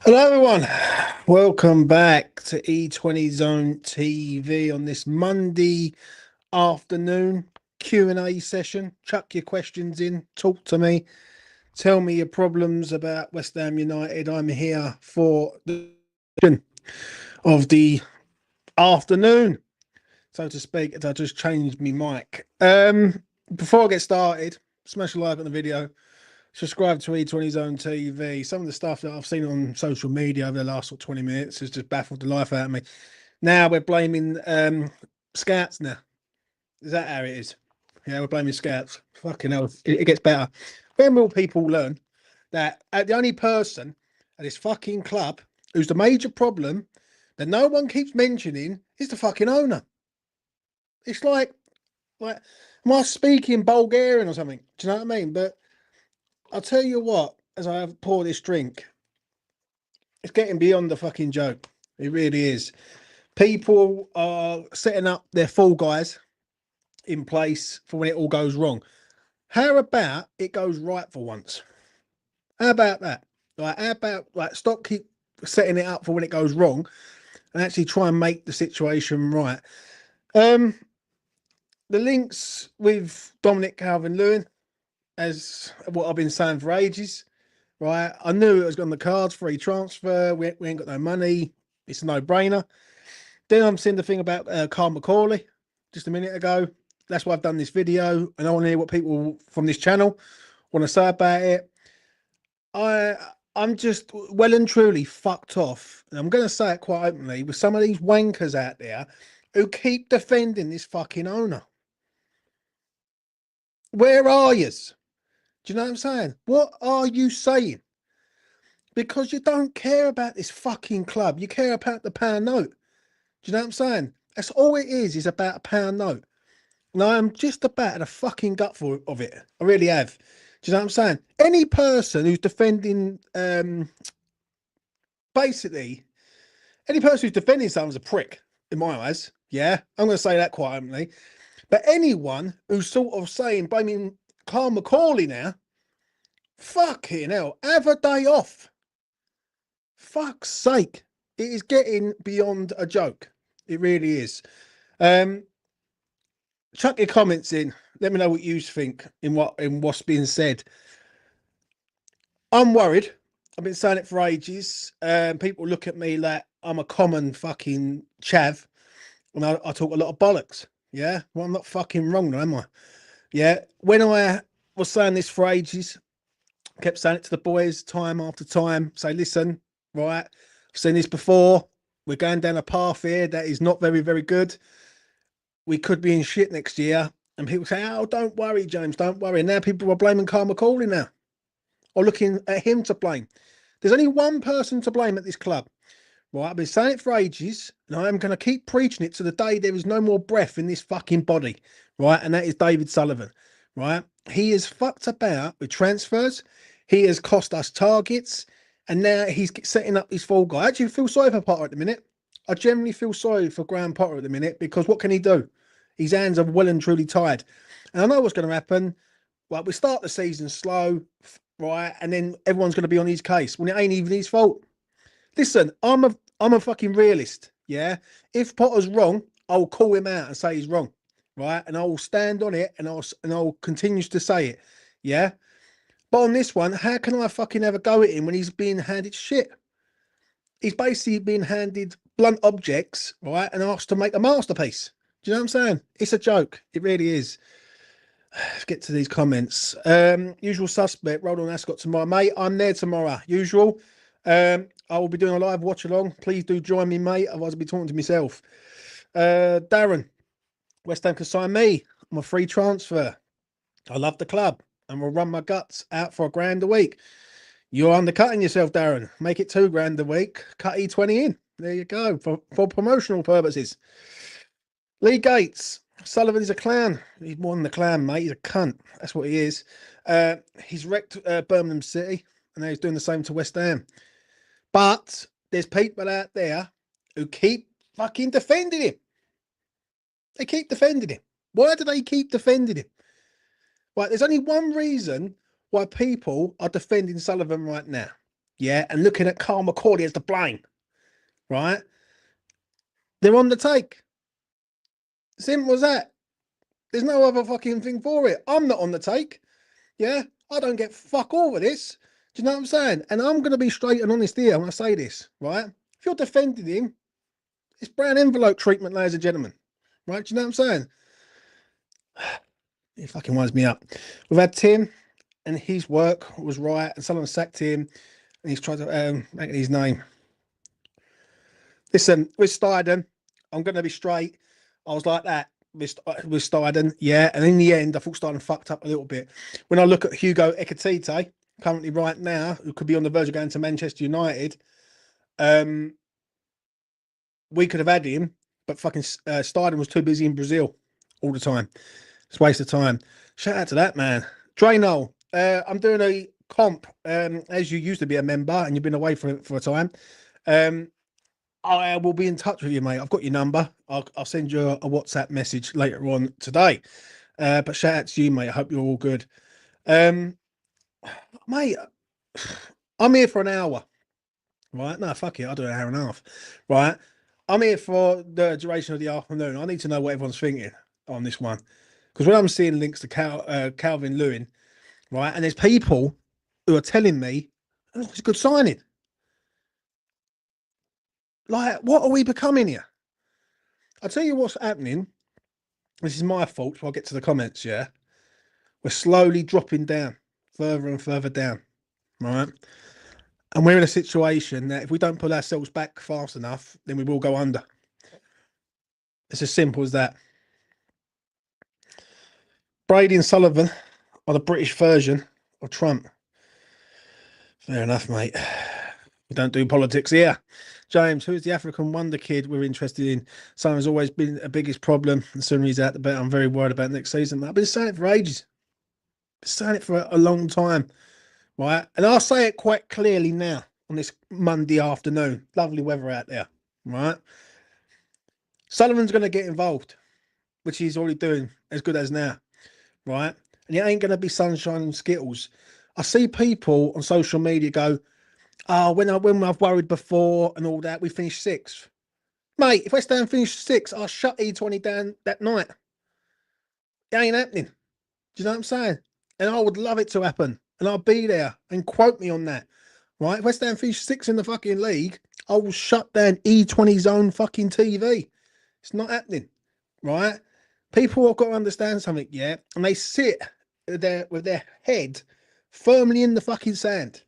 Hello, everyone. Welcome back to E20 Zone TV on this Monday afternoon Q&A session. Chuck your questions in, talk to me, tell me your problems about West Ham United. I'm here for the of the afternoon, so to speak. I just changed my mic. Before I get started, smash a like on the video. Subscribe to E20 Zone TV. Some of the stuff that I've seen on social media over the last 20 minutes has just baffled the life out of me. Now we're blaming scouts now. Is that how it is? Yeah, we're blaming scouts. Fucking hell, it gets better. When will people learn that the only person at this fucking club who's the major problem that no one keeps mentioning is the fucking owner? It's like, am I speaking Bulgarian or something? Do you know what I mean? But I'll tell you what, as I pour this drink, it's getting beyond the fucking joke. It really is. People are setting up their fall guys in place for when it all goes wrong. How about it goes right for once? How about that? How about stop keep setting it up for when it goes wrong and actually try and make the situation right. Um, the links with Dominic Calvert-Lewin, as what I've been saying for ages. Right, I knew it was on the cards, free transfer. We ain't got no money. It's a no-brainer. Then I'm seeing the thing about Carl McCauley just a minute ago. That's why I've done this video, and I want to hear what people from this channel want to say about it. I'm just well and truly fucked off, and I'm going to say it quite openly with some of these wankers out there who keep defending this fucking owner. Where are yous? Do you know what I'm saying? What are you saying? Because you don't care about this fucking club. You care about the pound note. Do you know what I'm saying? That's all it is about a pound note. And I am just about a fucking gutful of it. I really have. Do you know what I'm saying? Any person who's defending, basically, any person who's defending someone's a prick, in my eyes. Yeah, I'm going to say that quite openly. But anyone who's sort of saying, blaming Carl McCauley now, fucking hell, have a day off. Fuck's sake. It is getting beyond a joke. It really is. Chuck your comments in. Let me know what you think in what's being said. I'm worried. I've been saying it for ages. People look at me like I'm a common fucking chav, and I talk a lot of bollocks. Yeah, well, I'm not fucking wrong, though, am I? Yeah. When I was saying this for ages, kept saying it to the boys time after time. Say, listen, right, I've seen this before. We're going down a path here that is not very, very good. We could be in shit next year. And people say, oh, don't worry, James, don't worry. And now people are blaming Carl McCauley now, or looking at him to blame. There's only one person to blame at this club. Right, I've been saying it for ages, and I am going to keep preaching it to the day there is no more breath in this fucking body. Right, and that is David Sullivan. Right, he is fucked about with transfers. He has cost us targets, and now he's setting up his fall guy. I actually feel sorry for Potter at the minute. I generally feel sorry for Graham Potter at the minute because what can he do? His hands are well and truly tied. And I know what's going to happen. Well, we start the season slow, right, and then everyone's going to be on his case when it ain't even his fault. Listen, I'm a fucking realist. Yeah, if Potter's wrong, I'll call him out and say he's wrong, right, and I will stand on it, and I'll continue to say it. Yeah, but on this one, how can I fucking have a go at him when he's being handed shit? He's basically being handed blunt objects, right, and asked to make a masterpiece. Do you know what I'm saying? It's a joke. It really is. Let's get to these comments. Usual suspect, roll on Ascot tomorrow. Mate, I'm there tomorrow. Usual. I will be doing a live watch along. Please do join me, mate. Otherwise, I'll be talking to myself. Darren, West Ham can sign me. I'm a free transfer. I love the club and will run my guts out for £1,000 a week. You're undercutting yourself, Darren. Make it £2,000 a week. Cut E20 in. There you go. For promotional purposes. Lee Gates. Sullivan is a clown. He's more than a clown, mate. He's a cunt. That's what he is. He's wrecked Birmingham City, and now he's doing the same to West Ham. But there's people out there who keep fucking defending him. They keep defending him. Why do they keep defending him? Right, there's only one reason why people are defending Sullivan right now. yeah, and looking at Carl McCauley as the blame, right? They're on the take. Simple as that. There's no other fucking thing for it. I'm not on the take. Yeah, I don't get fuck all with this. Do you know what I'm saying? And I'm going to be straight and honest here when I say this, right? If you're defending him, it's brown envelope treatment, ladies and gentlemen. Right? Do you know what I'm saying? It fucking winds me up. We've had Tim, and his work was right, and someone sacked him, and he's tried to make his name. Listen, with Steiden, I'm going to be straight. I was like that with Steiden, yeah. And in the end, I thought Steiden fucked up a little bit. When I look at Hugo Ekitike, currently right now, who could be on the verge of going to Manchester United, we could have had him, but fucking Steiden was too busy in Brazil all the time. It's a waste of time. Shout out to that man. Drano, I'm doing a comp, as you used to be a member and you've been away for a time. I will be in touch with you, mate. I've got your number. I'll send you a WhatsApp message later on today. But shout out to you, mate. I hope you're all good. Mate, I'm here for an hour. Right? No, fuck it. I'll do an hour and a half. Right? I'm here for the duration of the afternoon. I need to know what everyone's thinking on this one. Because when I'm seeing links to Calvin Lewin, right, and there's people who are telling me, oh, it's a good signing. Like, what are we becoming here? I'll tell you what's happening. This is my fault, so I'll get to the comments, yeah? We're slowly dropping down, further and further down, right? And we're in a situation that if we don't pull ourselves back fast enough, then we will go under. It's as simple as that. Brady and Sullivan are the British version of Trump. Fair enough, mate. We don't do politics here. James, who's the African wonder kid we're interested in? Sullivan's always been the biggest problem. The sooner he's out the better. I'm very worried about next season. I've been saying it for ages. Been saying it for a long time, right? And I'll say it quite clearly now on this Monday afternoon. Lovely weather out there, right? Sullivan's going to get involved, which he's already doing as good as now, right? And it ain't going to be sunshine and skittles. I see people on social media go, oh, when I've worried before and all that, we finished sixth. Mate, if West Ham finished sixth, I'll shut E20 down that night. It ain't happening. Do you know what I'm saying? And I would love it to happen. And I'll be there and quote me on that. Right? If West Ham finished sixth in the fucking league, I will shut down E20's own fucking TV. It's not happening. Right? People have got to understand something, yeah? And they sit there with their head firmly in the fucking sand.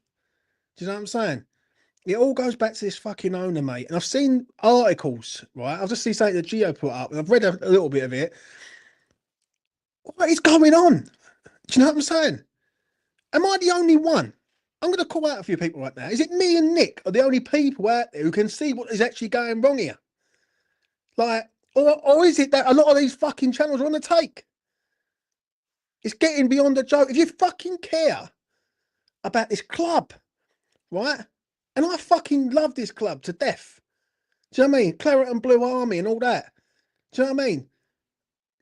Do you know what I'm saying? It all goes back to this fucking owner, mate. And I've seen articles, right? I've just seen something that Geo put up, and I've read a little bit of it. What is going on? Do you know what I'm saying? Am I the only one? I'm going to call out a few people right now. Is it me and Nick are the only people out there who can see what is actually going wrong here? Like, or is it that a lot of these fucking channels are on the take? It's getting beyond a joke. If you fucking care about this club, right? And I fucking love this club to death. Do you know what I mean? Claret and Blue Army and all that. Do you know what I mean?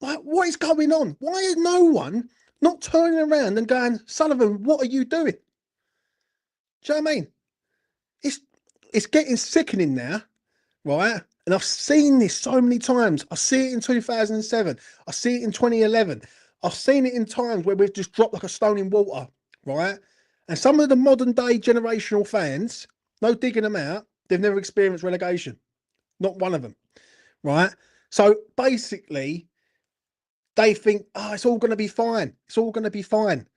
Like, what is going on? Why is no one not turning around and going, Sullivan, what are you doing? Do you know what I mean? It's getting sickening now, right? And I've seen this so many times. I see it in 2007. I see it in 2011. I've seen it in times where we've just dropped like a stone in water, right? And some of the modern day generational fans, no digging them out, they've never experienced relegation. Not one of them, right? So basically, they think, oh, it's all going to be fine. It's all going to be fine.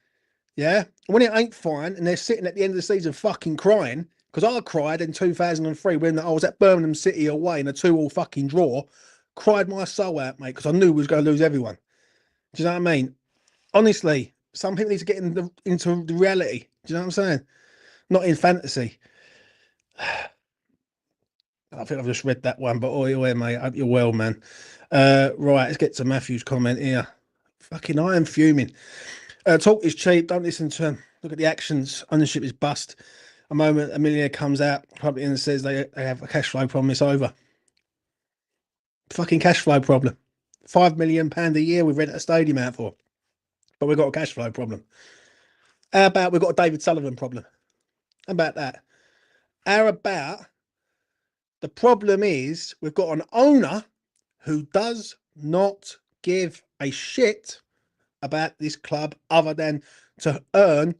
Yeah. When it ain't fine and they're sitting at the end of the season fucking crying, because I cried in 2003 when I was at Birmingham City away in a 2-2 fucking draw, cried my soul out, mate, because I knew we was going to lose everyone. Do you know what I mean? Honestly, some people need to get into the reality. Do you know what I'm saying? Not in fantasy. I think I've just read that one, but oi, mate, I hope you're well, man. Right, let's get to Matthew's comment here. Fucking, I am fuming. Talk is cheap. Don't listen to him. Look at the actions. Ownership is bust. A moment a millionaire comes out publicly and says they have a cash flow problem. It's over. Fucking cash flow problem. £5 million a year we rent a stadium out for, but we've got a cash flow problem. How about we've got a David Sullivan problem? How about that? How about the problem is we've got an owner who does not give a shit about this club other than to earn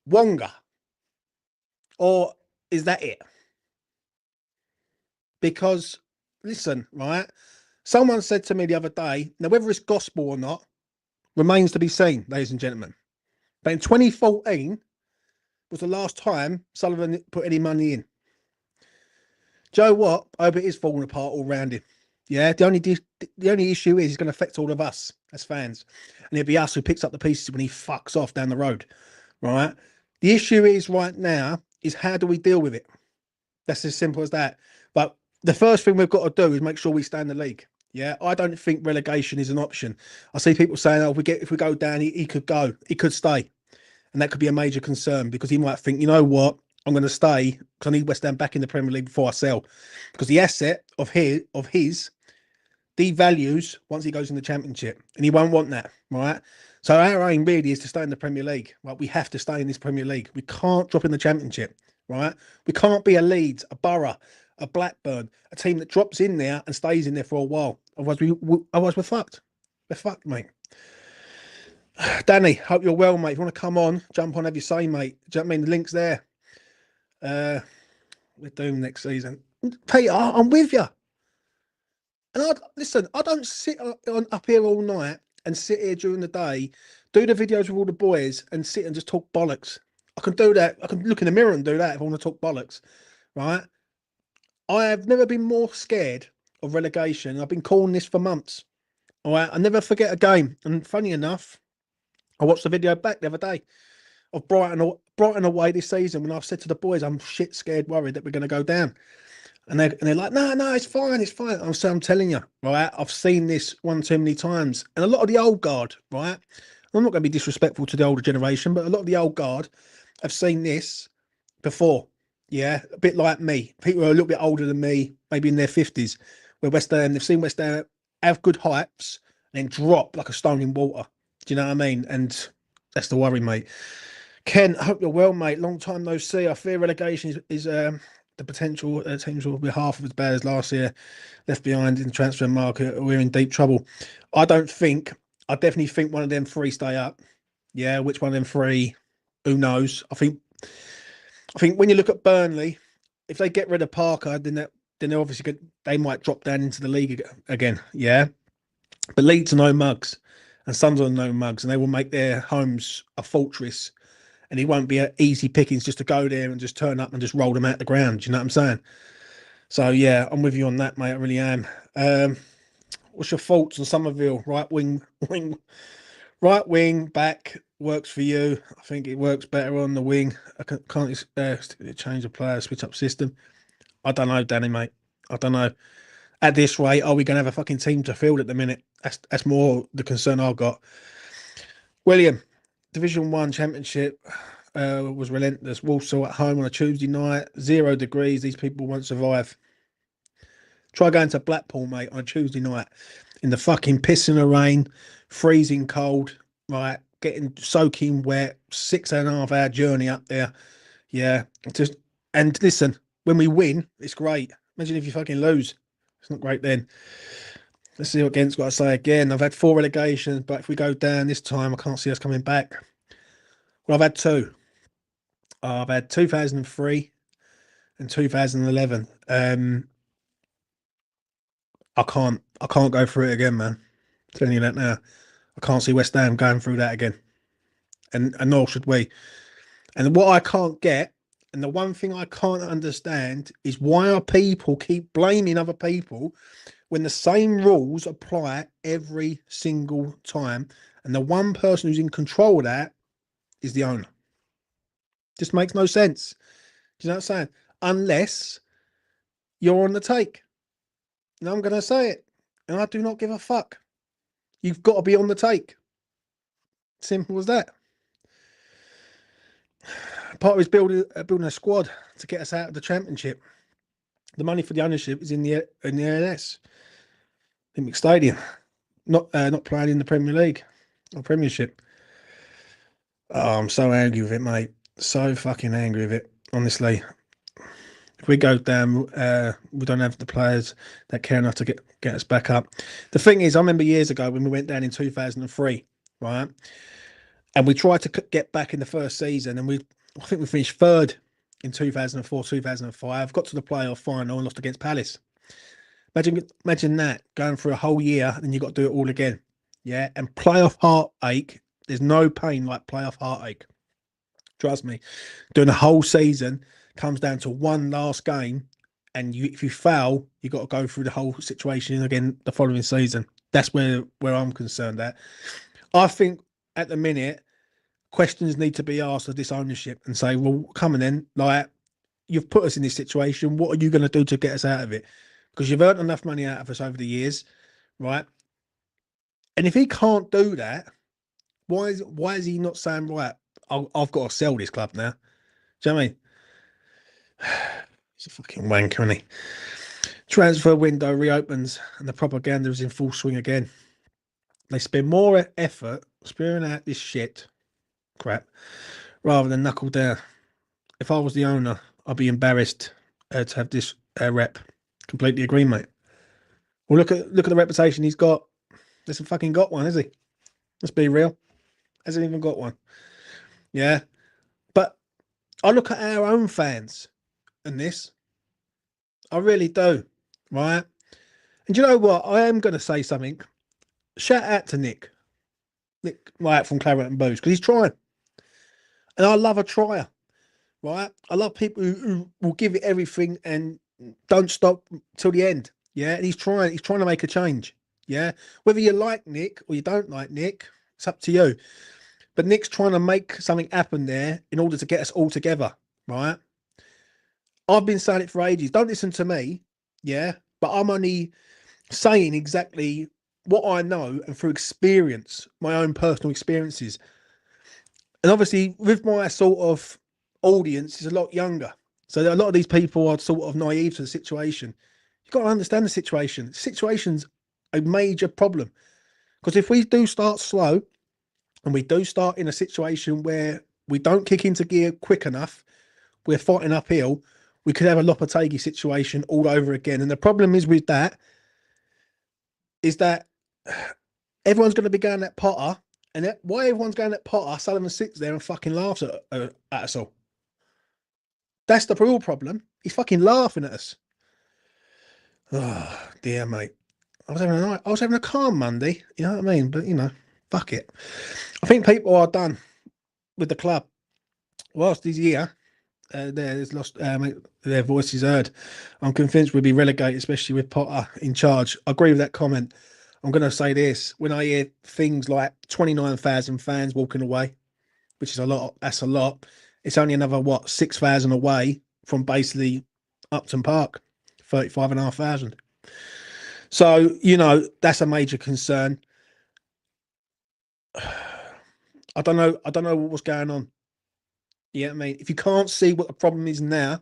Wonga? Or is that it? Because, listen, right? Someone said to me the other day, now whether it's gospel or not remains to be seen, ladies and gentlemen. But in 2014 was the last time Sullivan put any money in. Joe what? I hope it is falling apart all round him. Yeah, the only issue is it's going to affect all of us as fans, and it'll be us who picks up the pieces when he fucks off down the road, right? The issue is right now is how do we deal with it? That's as simple as that. But the first thing we've got to do is make sure we stay in the league. Yeah, I don't think relegation is an option. I see people saying, "Oh, if we go down, he could go, he could stay," and that could be a major concern because he might think, you know what, I'm going to stay because I need West Ham back in the Premier League before I sell, because the asset of his devalues once he goes in the Championship, and he won't want that, right? So our aim really is to stay in the Premier League, right? We have to stay in this Premier League. We can't drop in the Championship, right? We can't be a Leeds, a Borough, a Blackburn, a team that drops in there and stays in there for a while. Otherwise we're fucked. We're fucked, mate. Danny, hope you're well, mate. If you want to come on, jump on, have your say, mate. Do you know what I mean? The link's there. We're doomed next season. Peter, I'm with you. And listen, I don't sit up here all night and sit here during the day, do the videos with all the boys and sit and just talk bollocks. I can do that. I can look in the mirror and do that if I want to talk bollocks, right? I have never been more scared of relegation. I've been calling this for months. All right. I never forget a game. And funny enough, I watched the video back the other day of Brighton away this season when I've said to the boys, I'm shit scared, worried that we're going to go down. And they're like, no, it's fine, it's fine. I'm telling you, right? I've seen this one too many times. And a lot of the old guard, right? I'm not going to be disrespectful to the older generation, but a lot of the old guard have seen this before. Yeah, a bit like me. People who are a little bit older than me, maybe in their 50s, where West Ham, they've seen West Ham have good heights and then drop like a stone in water. Do you know what I mean? And that's the worry, mate. Ken, I hope you're well, mate. Long time no see. I fear relegation is the potential teams will be half as bad as last year, left behind in the transfer market. We're in deep trouble. I definitely think one of them three stay up. Yeah, which one of them three? Who knows? I think when you look at Burnley, if they get rid of Parker, then they're obviously good. They might drop down into the league again. Yeah, but Leeds are no mugs, and Sunderland are no mugs, and they will make their homes a fortress. And it won't be easy pickings just to go there and just turn up and just roll them out the ground. Do you know what I'm saying? So yeah, I'm with you on that, mate. I really am. What's your thoughts on Somerville? Right wing back works for you. I think it works better on the wing. I can't change the player, switch up system. I don't know, Danny, mate. I don't know. At this rate, are we going to have a fucking team to field at the minute? That's more the concern I've got. William, Division 1 Championship was relentless. Walsall at home on a Tuesday night, 0 degrees. These people won't survive. Try going to Blackpool, mate, on a Tuesday night in the fucking piss in the rain, freezing cold, right? Getting soaking wet, 6.5 hour journey up there. Yeah, and listen, when we win, it's great. Imagine if you fucking lose. It's not great then. Let's see what Gent's got to say again. I've had 4 relegations, but if we go down this time, I can't see us coming back. Well, I've had 2. I've had 2003 and 2011. I can't go through it again, man. I'm telling you that now. I can't see West Ham going through that again, and nor should we. And what I can't get, and the one thing I can't understand, is why are people keep blaming other people when the same rules apply every single time, and the one person who's in control of that is the owner. Just makes no sense. Do you know what I'm saying? Unless you're on the take. And I'm going to say it. And I do not give a fuck. You've got to be on the take. Simple as that. Part of is building a squad to get us out of the Championship. The money for the ownership is in the ALS, Olympic Stadium, not playing in the Premier League or Premiership. Oh, I'm so angry with it, mate. So fucking angry with it, honestly. If we go down, we don't have the players that care enough to get us back up. The thing is, I remember years ago when we went down in 2003, right? And we tried to get back in the first season, and I think we finished third in 2004, 2005. Got to the playoff final and lost against Palace. Imagine that going through a whole year, and then you got to do it all again. Yeah, and playoff heartache. There's no pain like playoff heartache. Trust me. Doing a whole season comes down to one last game, and if you fail, you got to go through the whole situation again the following season. That's where I'm concerned at. I think at the minute, questions need to be asked of this ownership and say, well, come on then, like, you've put us in this situation. What are you going to do to get us out of it? Because you've earned enough money out of us over the years, right? And if he can't do that, why is he not saying, right, I've got to sell this club now? Do you know what I mean? He's a fucking wanker, isn't he? Transfer window reopens and the propaganda is in full swing again. They spend more effort spewing out this shit crap rather than knuckle down. If I was the owner, I'd be embarrassed to have this rep. Completely agree, mate. Well, look at the reputation he's got. Hasn't fucking got one, has he? Let's be real. Hasn't even got one. Yeah. But I look at our own fans in this. I really do. Right? And you know what? I am going to say something. Shout out to Nick. Nick Wyatt from Claret and Booze, because he's trying. And I love a trier. Right? I love people who will give it everything and don't stop till the end. Yeah. And he's trying to make a change. Yeah. Whether you like Nick or you don't like Nick, it's up to you. But Nick's trying to make something happen there in order to get us all together. Right? I've been saying it for ages. Don't listen to me. Yeah. But I'm only saying exactly what I know and through experience, my own personal experiences. And obviously, with my sort of audience, is a lot younger. So a lot of these people are sort of naive to the situation. You've got to understand the situation. The situation's a major problem. Because if we do start slow and we do start in a situation where we don't kick into gear quick enough, we're fighting uphill, we could have a Lopetegui situation all over again. And the problem is with that is that everyone's going to be going at Potter. And why everyone's going at Potter, Sullivan sits there and fucking laughs at us all. That's the real problem. He's fucking laughing at us. Oh, dear, mate. I was having a calm Monday, you know what I mean? But, you know, fuck it. I think people are done with the club. Whilst he's here, there's lost their voices heard. I'm convinced we'll be relegated, especially with Potter in charge. I agree with that comment. I'm going to say this. When I hear things like 29,000 fans walking away, which is a lot, that's a lot. It's only another, 6,000 away from basically Upton Park, 35,500. So, you know, that's a major concern. I don't know what was going on. Yeah, I mean, if you can't see what the problem is now,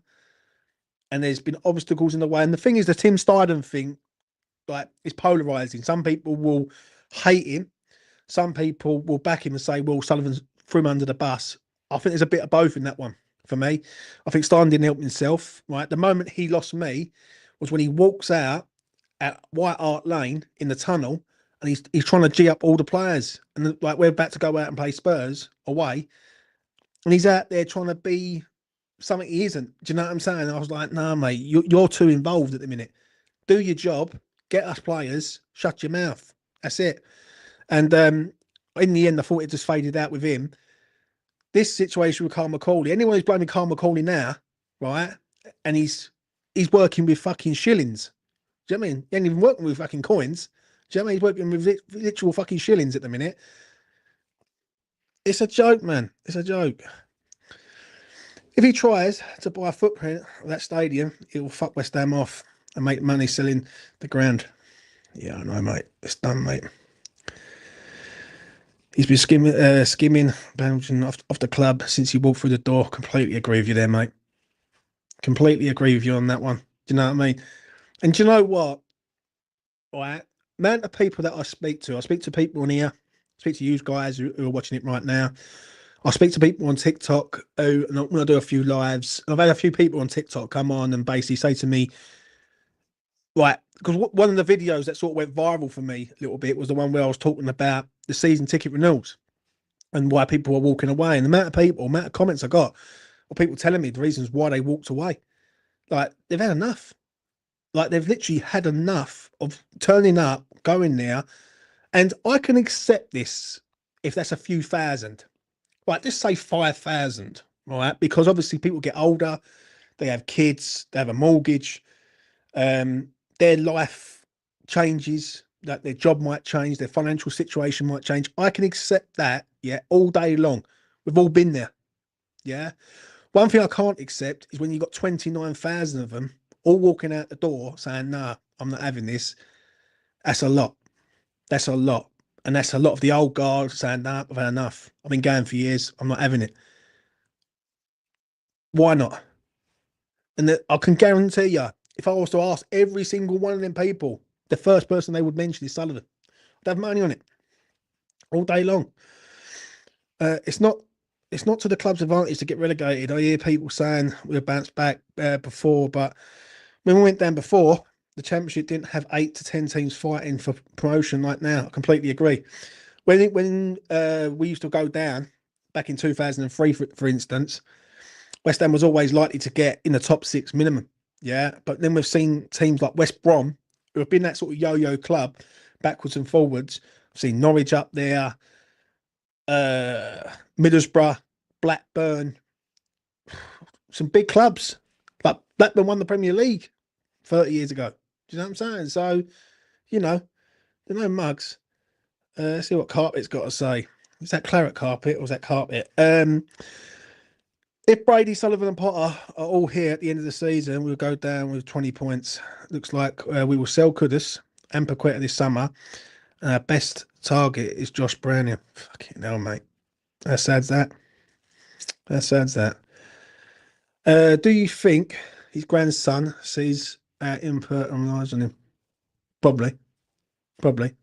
and there's been obstacles in the way, and the thing is, the Tim Steidten thing, like, is polarizing. Some people will hate him, some people will back him and say, well, Sullivan's threw him under the bus. I think there's a bit of both in that one for me. I think Stein didn't help himself, right? The moment he lost me was when he walks out at White Hart Lane in the tunnel and he's trying to G up all the players. And like, we're about to go out and play Spurs away. And he's out there trying to be something he isn't. Do you know what I'm saying? I was like, nah, mate, you're too involved at the minute. Do your job, get us players, shut your mouth. That's it. And in the end, I thought it just faded out with him. This situation with Carl McCauley, anyone who's blaming Carl McCauley now, right? And he's working with fucking shillings. Do you know what I mean? He ain't even working with fucking coins. Do you know what I mean? He's working with literal fucking shillings at the minute. It's a joke, man. It's a joke. If he tries to buy a footprint of that stadium, it will fuck West Ham off and make money selling the ground. Yeah, I know, mate. It's done, mate. He's been skimming bouncing off the club since he walked through the door. Completely agree with you there, mate. Completely agree with you on that one. Do you know what I mean? And do you know what? Right, amount of people that I speak to people on here, speak to you guys who are watching it right now. I speak to people on TikTok who, and when I do a few lives, I've had a few people on TikTok come on and basically say to me, right, because one of the videos that sort of went viral for me a little bit was the one where I was talking about the season ticket renewals and why people were walking away. And the amount of comments I got, or people telling me the reasons why they walked away. Like, they've had enough. Like, they've literally had enough of turning up, going there. And I can accept this if that's a few thousand. Right, just say 5,000, right? Because obviously people get older, they have kids, they have a mortgage, um, their life changes, that their job might change, their financial situation might change. I can accept that, yeah, all day long. We've all been there, yeah. One thing I can't accept is when you've got 29,000 of them all walking out the door saying, "Nah, I'm not having this." That's a lot. That's a lot. And that's a lot of the old guard saying, "Nah, I've had enough. I've been going for years. I'm not having it." Why not? And I can guarantee you, if I was to ask every single one of them people, the first person they would mention is Sullivan. I'd have money on it all day long. It's not. It's not to the club's advantage to get relegated. I hear people saying we'll bounce back before, but when we went down before, the championship didn't have 8 to 10 teams fighting for promotion like now. I completely agree. When we used to go down back in 2003, for instance, West Ham was always likely to get in the top six minimum. Yeah. But then we've seen teams like West Brom, who have been that sort of yo-yo club, backwards and forwards. I've seen Norwich up there, Middlesbrough, Blackburn, some big clubs. Like Blackburn won the Premier League 30 years ago. Do you know what I'm saying? So, you know, they're no mugs. Let's see what Carpet's got to say. Is that claret carpet or is that carpet? If Brady, Sullivan, and Potter are all here at the end of the season, we'll go down with 20 points. Looks like we will sell Kudus and Paqueta this summer. And our best target is Josh Browning. Fucking hell, mate. How sad's that? How sad's that? Do you think his grandson sees our input and relies on him? Probably. Probably.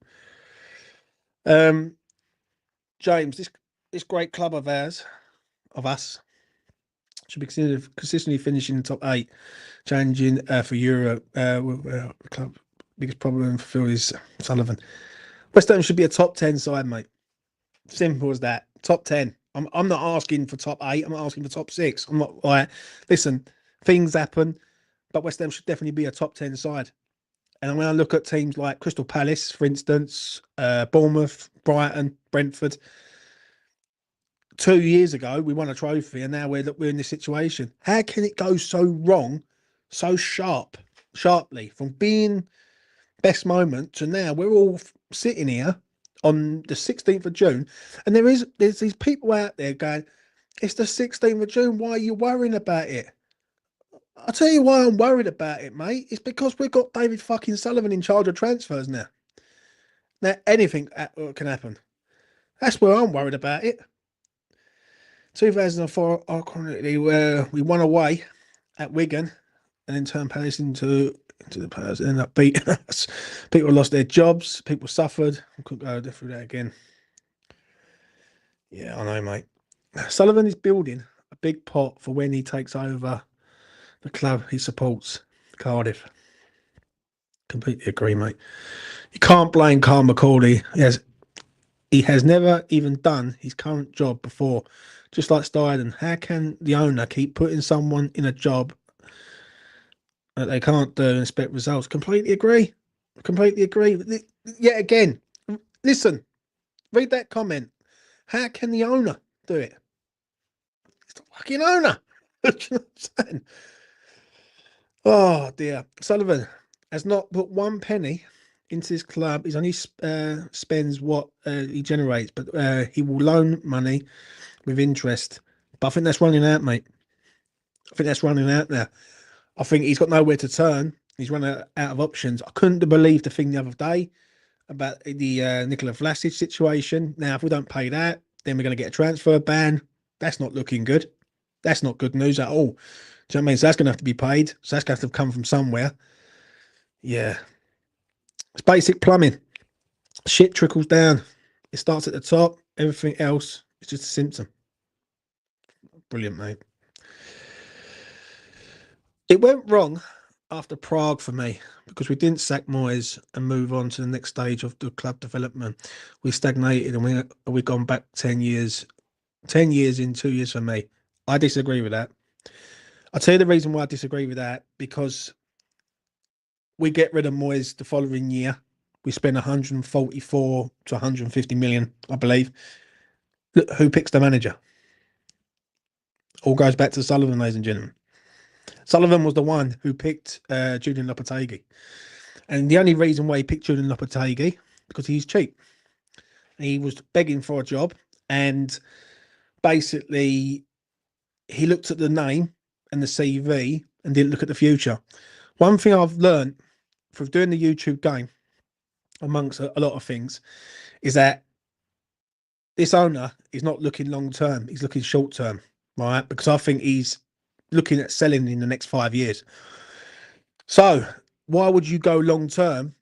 James, this great club of ours, of us, should be considered consistently finishing in the top 8, challenging for Europe. The club biggest problem for Phil is Sullivan. West Ham should be a top 10 side, mate. Simple as that. Top 10. I'm not asking for top 8. I'm not asking for top 6. I'm not like, listen, things happen, but West Ham should definitely be a top 10 side. And when I look at teams like Crystal Palace, for instance, Bournemouth, Brighton, Brentford, 2 years ago we won a trophy, and now we're in this situation. How can it go so wrong, so sharply from being best moment to now? We're all sitting here on the 16th of June, and there's these people out there going, "It's the 16th of June. Why are you worrying about it?" I'll tell you why I'm worried about it, mate. It's because we've got David fucking Sullivan in charge of transfers now. Now anything can happen. That's where I'm worried about it. 2004, ironically, where we won away at Wigan and then turned Palace into the Palace and ended up beating us. People lost their jobs. People suffered. I couldn't go through that again. Yeah, I know, mate. Sullivan is building a big pot for when he takes over the club he supports, Cardiff. Completely agree, mate. You can't blame Carl McCauley. He has never even done his current job before. Just like Steiden, how can the owner keep putting someone in a job that they can't do and expect results? Completely agree. Completely agree. Yet again, listen, read that comment. How can the owner do it? It's the fucking owner. Do you know what I'm saying? Oh dear. Sullivan has not put one penny into his club. He's only spends what he generates, but he will loan money with interest. But I think that's running out, mate. I think that's running out now. I think he's got nowhere to turn. He's run out of options. I couldn't believe the thing the other day about the Nikola Vlasic situation. Now, if we don't pay that, then we're going to get a transfer ban. That's not looking good. That's not good news at all. Do you know what I mean? So that's going to have to be paid. So that's going to have to come from somewhere. Yeah. It's basic plumbing. Shit trickles down. It starts at the top. Everything else is just a symptom. Brilliant, mate. It went wrong after Prague for me because we didn't sack Moyes and move on to the next stage of the club development. We stagnated and we gone back 10 years. 10 years in 2 years for me. I disagree with that. I'll tell you the reason why I disagree with that, because we get rid of Moyes the following year. We spend 144 to 150 million, I believe. Look, who picks the manager? All goes back to Sullivan, ladies and gentlemen. Sullivan was the one who picked Julian Lopetegui. And the only reason why he picked Julian Lopetegui, because he's cheap. He was begging for a job, and basically he looked at the name and the CV and didn't look at the future. One thing I've learned from doing the YouTube game, amongst a lot of things, is that this owner is not looking long term. He's looking short term, right? Because I think he's looking at selling in the next 5 years. So why would you go long term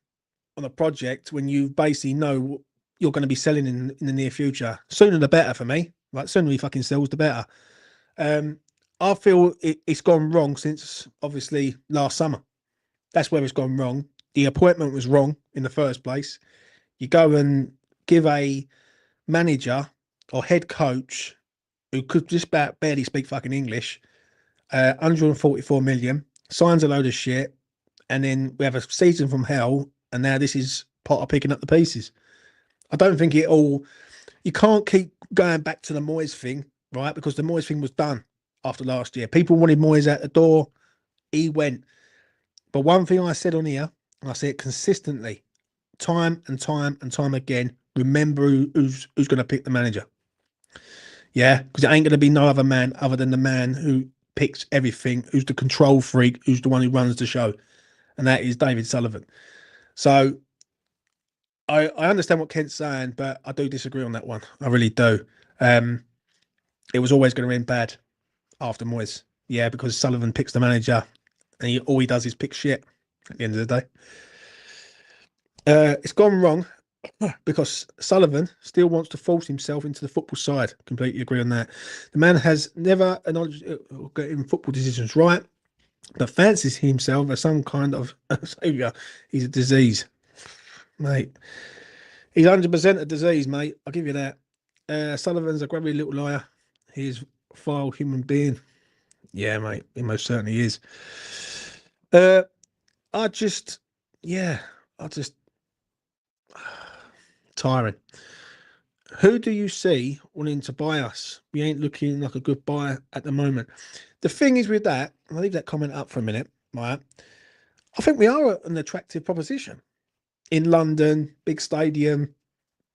on a project when you basically know you're going to be selling in the near future? Sooner the better for me. Like, sooner he fucking sells, the better. I feel it's gone wrong since obviously last summer. That's where it's gone wrong. The appointment was wrong in the first place. You go and give a manager or head coach who could just about barely speak fucking English 144 million, signs a load of shit, and then we have a season from hell, and now this is Potter picking up the pieces. I don't think it all... You can't keep going back to the Moyes thing, right? Because the Moyes thing was done after last year. People wanted Moyes out the door. He went. But one thing I said on here, and I say it consistently, time and time and time again, remember who's going to pick the manager. Yeah, because it ain't going to be no other man other than the man who picks everything, who's the control freak, who's the one who runs the show. And that is David Sullivan. So I understand what Kent's saying, but I do disagree on that one. I really do. It was always going to end bad after Moyes. Yeah, because Sullivan picks the manager and all he does is pick shit at the end of the day. It's gone wrong because Sullivan still wants to force himself into the football side. Completely agree on that. The man has never acknowledged getting football decisions right, but fancies himself as some kind of saviour. He's a disease, mate. He's 100% a disease, mate. I'll give you that. Sullivan's a grubby little liar. He's a vile human being. Yeah, mate. He most certainly is. Tiring. Who do you see wanting to buy us? We ain't looking like a good buy at the moment. The thing is with that, I'll leave that comment up for a minute, right? I think we are an attractive proposition. In London, big stadium,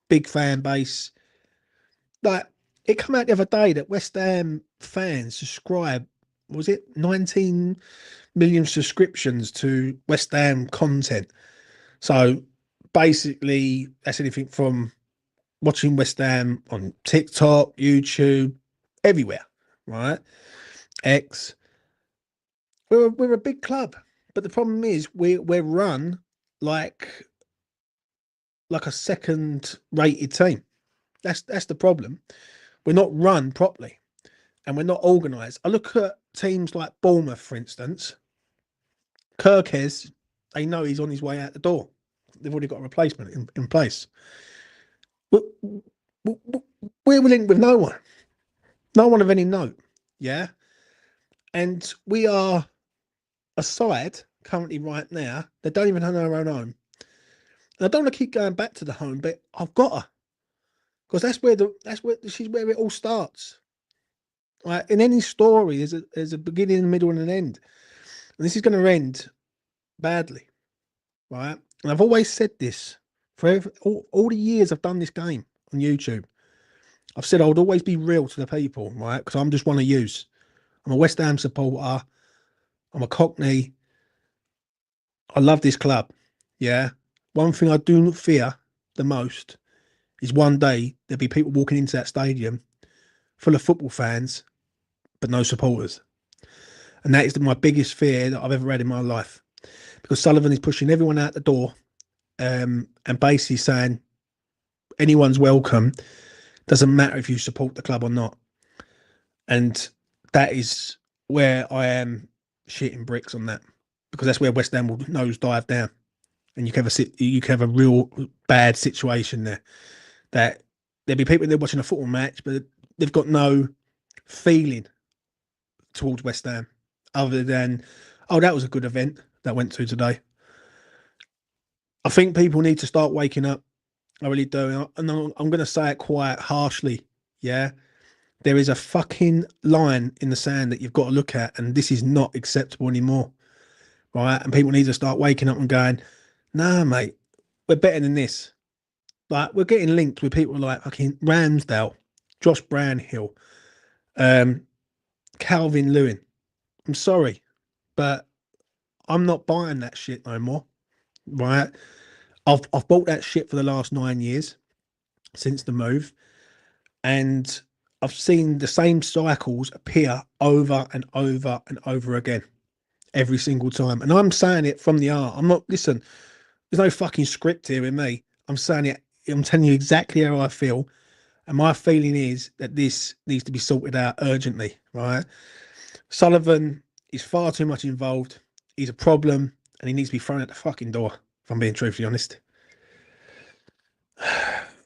big fan base. Like, it came out the other day that West Ham fans subscribe, was it 19 million subscriptions to West Ham content? So basically, that's anything from watching West Ham on TikTok, YouTube, everywhere, right? X. We're a big club, but the problem is we're run like a second-rated team. That's the problem. We're not run properly, and we're not organised. I look at teams like Bournemouth, for instance. Kirkes, they know he's on his way out the door. They've already got a replacement in place. We're linked with no one of any note. Yeah, and we are a side currently right now that don't even have their own home. And I don't want to keep going back to the home, but I've got to, because this is where it all starts. Right? In any story, there's a beginning, a middle, and an end, and this is going to end badly, right? And I've always said this for all the years I've done this game on YouTube. I've said I would always be real to the people, right? Because I'm just one of yous. I'm a West Ham supporter. I'm a Cockney. I love this club. Yeah. One thing I do not fear the most is one day there'll be people walking into that stadium full of football fans, but no supporters. And that is my biggest fear that I've ever had in my life. Because Sullivan is pushing everyone out the door and basically saying anyone's welcome. Doesn't matter if you support the club or not. And that is where I am shitting bricks on that, because that's where West Ham will nosedive down, and you can have a real bad situation there. That there'll be people there watching a football match, but they've got no feeling towards West Ham other than, oh, that was a good event that went to today. I think people need to start waking up. I really do, and I'm going to say it quite harshly. Yeah, there is a fucking line in the sand that you've got to look at, and this is not acceptable anymore, right? And people need to start waking up and going, nah, mate, we're better than this. Like, we're getting linked with people like fucking Ramsdale, Josh Brownhill, um, Calvin Lewin. I'm sorry, but I'm not buying that shit no more, right? I've bought that shit for the last 9 years since the move, and I've seen the same cycles appear over and over and over again every single time. And I'm saying it from the art. I'm not, listen, there's no fucking script here with me. I'm saying it, I'm telling you exactly how I feel. And my feeling is that this needs to be sorted out urgently, right? Sullivan is far too much involved. He's a problem, and he needs to be thrown out the fucking door, if I'm being truthfully honest.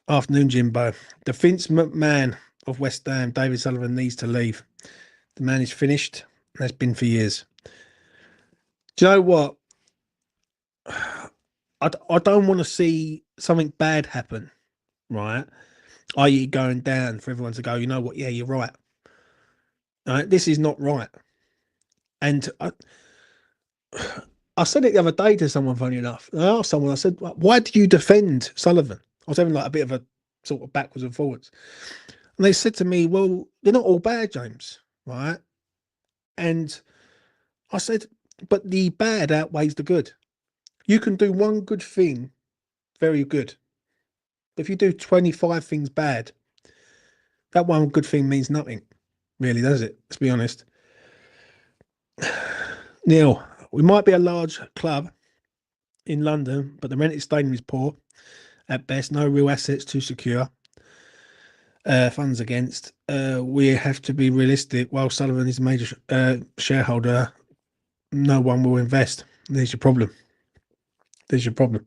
Afternoon, Jimbo. The Vince McMahon of West Ham, David Sullivan, needs to leave. The man is finished, and has been for years. Do you know what? I don't want to see something bad happen, right? I.e., going down for everyone to go, you know what? Yeah, you're right. Right? This is not right. And I said it the other day to someone, funny enough. I asked someone, I said, why do you defend Sullivan? I was having like a bit of a sort of backwards and forwards. And they said to me, well, they're not all bad, James, right? And I said, but the bad outweighs the good. You can do one good thing very good. If you do 25 things bad, that one good thing means nothing, really, does it? Let's be honest. Neil, we might be a large club in London, but the rented stadium is poor at best. No real assets to secure funds against. We have to be realistic. While Sullivan is a major shareholder, no one will invest. There's your problem. There's your problem.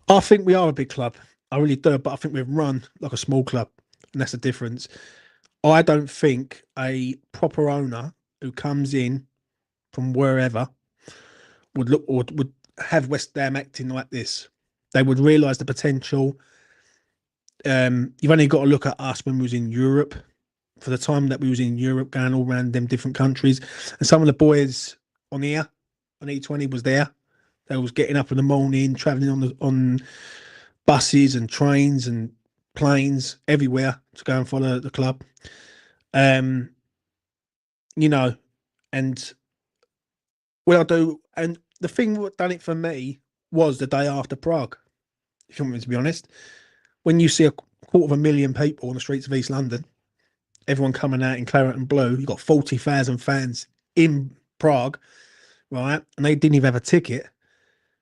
I think we are a big club. I really do, but I think we're run like a small club, and that's the difference. I don't think a proper owner who comes in from wherever would look or would have West Ham acting like this. They would realise the potential. You've only got to look at us when we was in Europe, for the time that we was in Europe, going all around them different countries, and some of the boys on here on E20 was there. They was getting up in the morning, travelling on buses and trains and planes everywhere to go and follow the club. Um, you know, and what I do, and the thing that done it for me was the day after Prague. If you want me to be honest, when you see 250,000 people on the streets of East London, everyone coming out in claret and blue, you've got 40,000 fans in Prague, right? And they didn't even have a ticket.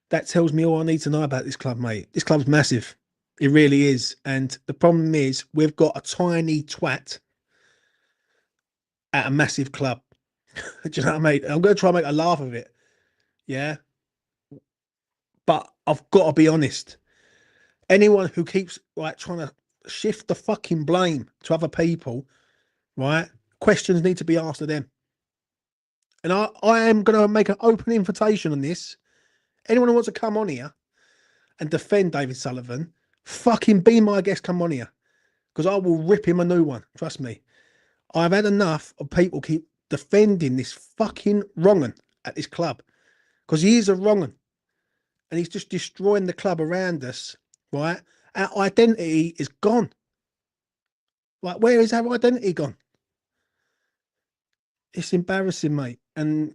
That tells me all I need to know about this club, mate. This club's massive. It really is. And the problem is, we've got a tiny twat at a massive club. Do you know what I mean? I'm going to try and make a laugh of it. Yeah. But I've got to be honest. Anyone who keeps like trying to shift the fucking blame to other people, right? Questions need to be asked of them. And I am going to make an open invitation on this. Anyone who wants to come on here and defend David Sullivan, fucking be my guest, come on here. Because I will rip him a new one. Trust me. I've had enough of people keep defending this fucking wrong'un at this club. Because he is a wrong'un. And he's just destroying the club around us, right? Our identity is gone. Like, where is our identity gone? It's embarrassing, mate. And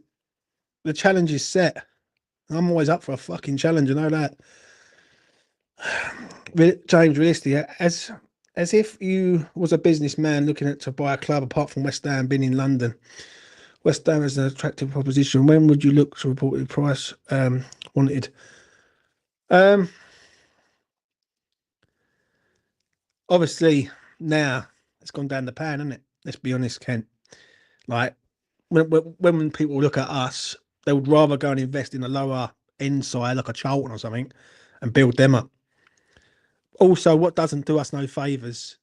the challenge is set. I'm always up for a fucking challenge, I know that. James, realistically, as if you was a businessman looking at to buy a club apart from West Ham, being in London. West Ham is an attractive proposition. When would you look to report the price wanted? Um, Obviously now it's gone down the pan, hasn't it? Let's be honest, Kent. Like when people look at us, they would rather go and invest in a lower end side like a Charlton or something and build them up. Also, what doesn't do us no favours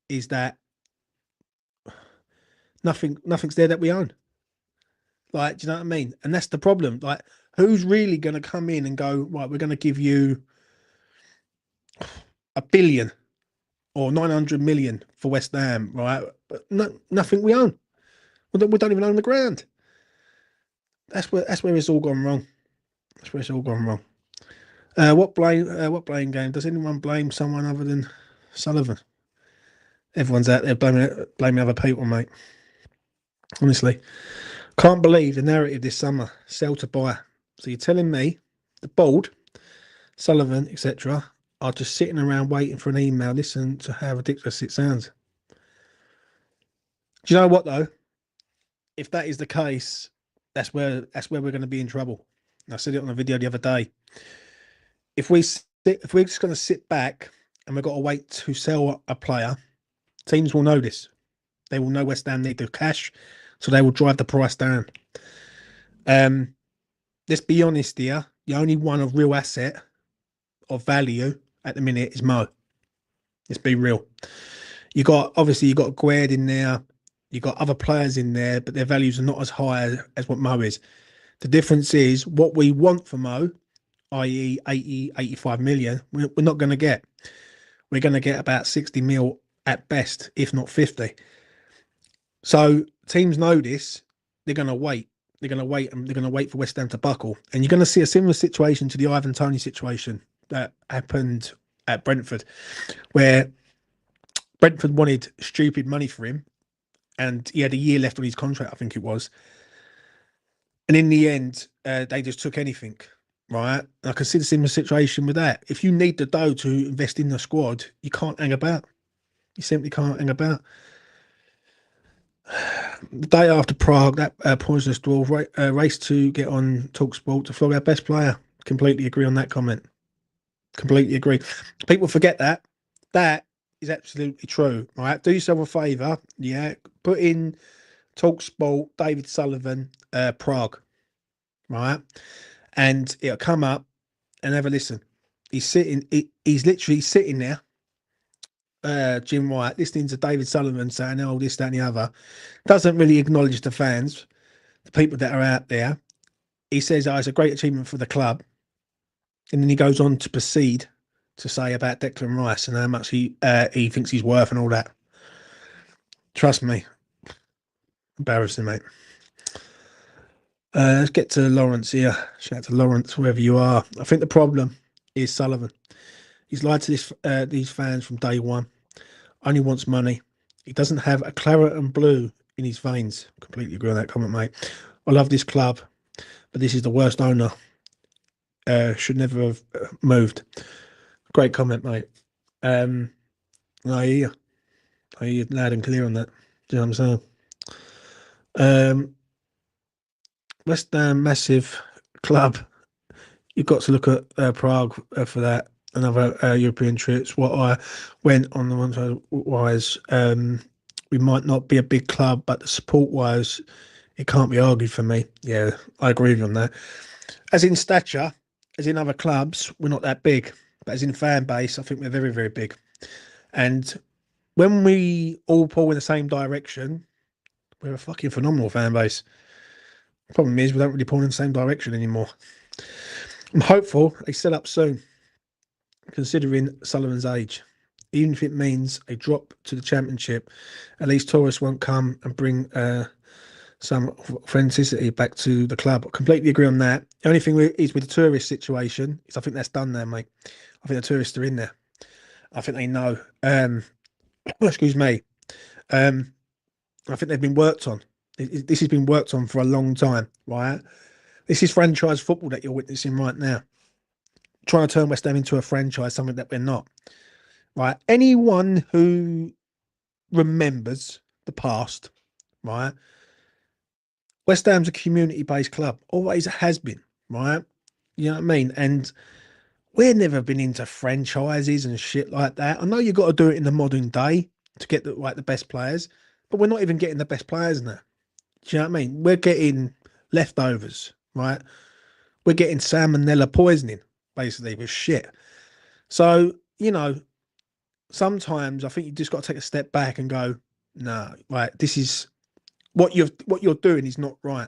is that nothing's there that we own. Like, do you know what I mean? And that's the problem. Like, who's really going to come in and go, right, we're going to give you 1 billion or 900 million for West Ham, right? But nothing we own. We don't even own the ground. That's where it's all gone wrong. That's where it's all gone wrong. What blame game? Does anyone blame someone other than Sullivan? Everyone's out there blaming other people, mate. Honestly, can't believe the narrative this summer. Sell to buy. So you're telling me the board, Sullivan, etc., are just sitting around waiting for an email? Listen to how ridiculous it sounds. Do you know what though? If that is the case, that's where we're going to be in trouble. I said it on a video the other day. If we're just going to sit back and we've got to wait to sell a player, teams will know this. They will know West Ham need the cash, so they will drive the price down. Let's be honest here. The only one of real asset of value at the minute is Mo. Let's be real. You got Gued in there. You got other players in there, but their values are not as high as what Mo is. The difference is what we want for Mo, i.e. 80, 85 million, we're not going to get. We're going to get about 60 mil at best, if not 50. So teams know this. They're going to wait. They're going to wait, and they're going to wait for West Ham to buckle. And you're going to see a similar situation to the Ivan Toney situation that happened at Brentford, where Brentford wanted stupid money for him, and he had a year left on his contract, I think it was. And in the end, they just took anything, right? And I can see the similar situation with that. If you need the dough to invest in the squad, you can't hang about. You simply can't hang about. The day after Prague, that poisonous draw, race to get on TalkSport to flog our best player. Completely agree on that comment. Completely agree. People forget that. That is absolutely true, right? Do yourself a favour, yeah. Put in TalkSport, David Sullivan, Prague, right? And it'll come up and have a listen. He's literally sitting there, Jim White, listening to David Sullivan saying, oh, this, that, and the other. Doesn't really acknowledge the fans, the people that are out there. He says, oh, it's a great achievement for the club. And then he goes on to proceed to say about Declan Rice and how much he thinks he's worth and all that. Trust me. Embarrassing, mate. Let's get to Lawrence here. Shout out to Lawrence, wherever you are. I think the problem is Sullivan. He's lied to these fans from day one. Only wants money. He doesn't have a claret and blue in his veins. Completely agree on that comment, mate. I love this club, but this is the worst owner. Should never have moved. Great comment, mate. I hear you. I hear you loud and clear on that. Do you know what I'm saying? West Ham, massive club. You've got to look at Prague for that. Another European trips. What I went on the one wise, we might not be a big club, but the support wise, it can't be argued for me. Yeah, I agree with you on that. As in stature, as in other clubs, we're not that big. But as in fan base, I think we're very, very big. And when we all pull in the same direction, we're a fucking phenomenal fan base. Problem is, we don't really pull in the same direction anymore. I'm hopeful they set up soon, considering Sullivan's age. Even if it means a drop to the championship, at least tourists won't come and bring some authenticity back to the club. I completely agree on that. The only thing is with the tourist situation is I think that's done there, mate. I think the tourists are in there. I think they know. Excuse me. I think they've been worked on. This has been worked on for a long time, right? This is franchise football that you're witnessing right now. Trying to turn West Ham into a franchise, something that we're not, right? Anyone who remembers the past, right? West Ham's a community-based club, always has been, right? You know what I mean? And we've never been into franchises and shit like that. I know you've got to do it in the modern day to get the best players, but we're not even getting the best players now. Do you know what I mean? We're getting leftovers, right? We're getting salmonella poisoning, basically, with shit. So, you know, sometimes I think you just got to take a step back and go, no, right, this is what you're doing is not right.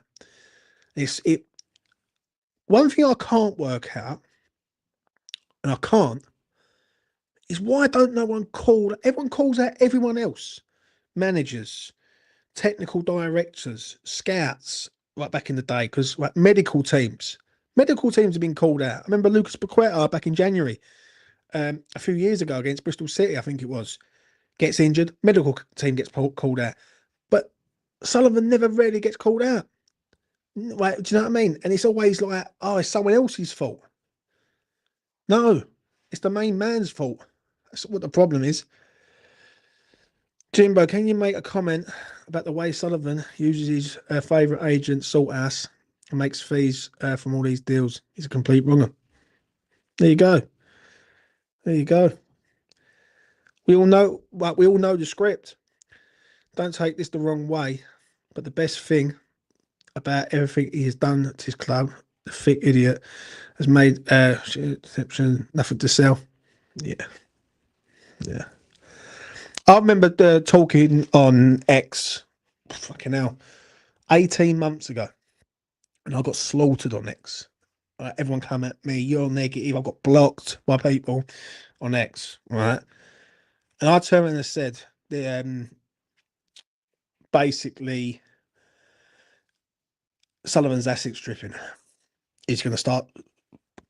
It's it one thing I can't work out, and I can't, is why don't no one call everyone calls out everyone else. Managers, technical directors, scouts, right back in the day, because like medical teams have been called out. I remember Lucas Paqueta back in January, a few years ago against Bristol City, I think it was, gets injured, medical team gets called out. But Sullivan never really gets called out. Like, do you know what I mean? And it's always like, oh, it's someone else's fault. No, it's the main man's fault. That's what the problem is. Jimbo, can you make a comment about the way Sullivan uses his favourite agent, Salthouse, and makes fees from all these deals? He's a complete wronger. There you go. There you go. We all know, well, we all know the script. Don't take this the wrong way, but the best thing about everything he has done at his club, the thick idiot, has made exception nothing to sell. Yeah, yeah. I remember talking on X, fucking hell, 18 months ago, and I got slaughtered on X. Everyone come at me, you're negative. I got blocked by people on X, right? And I turned around and said, basically, Sullivan's asset stripping. He's going to start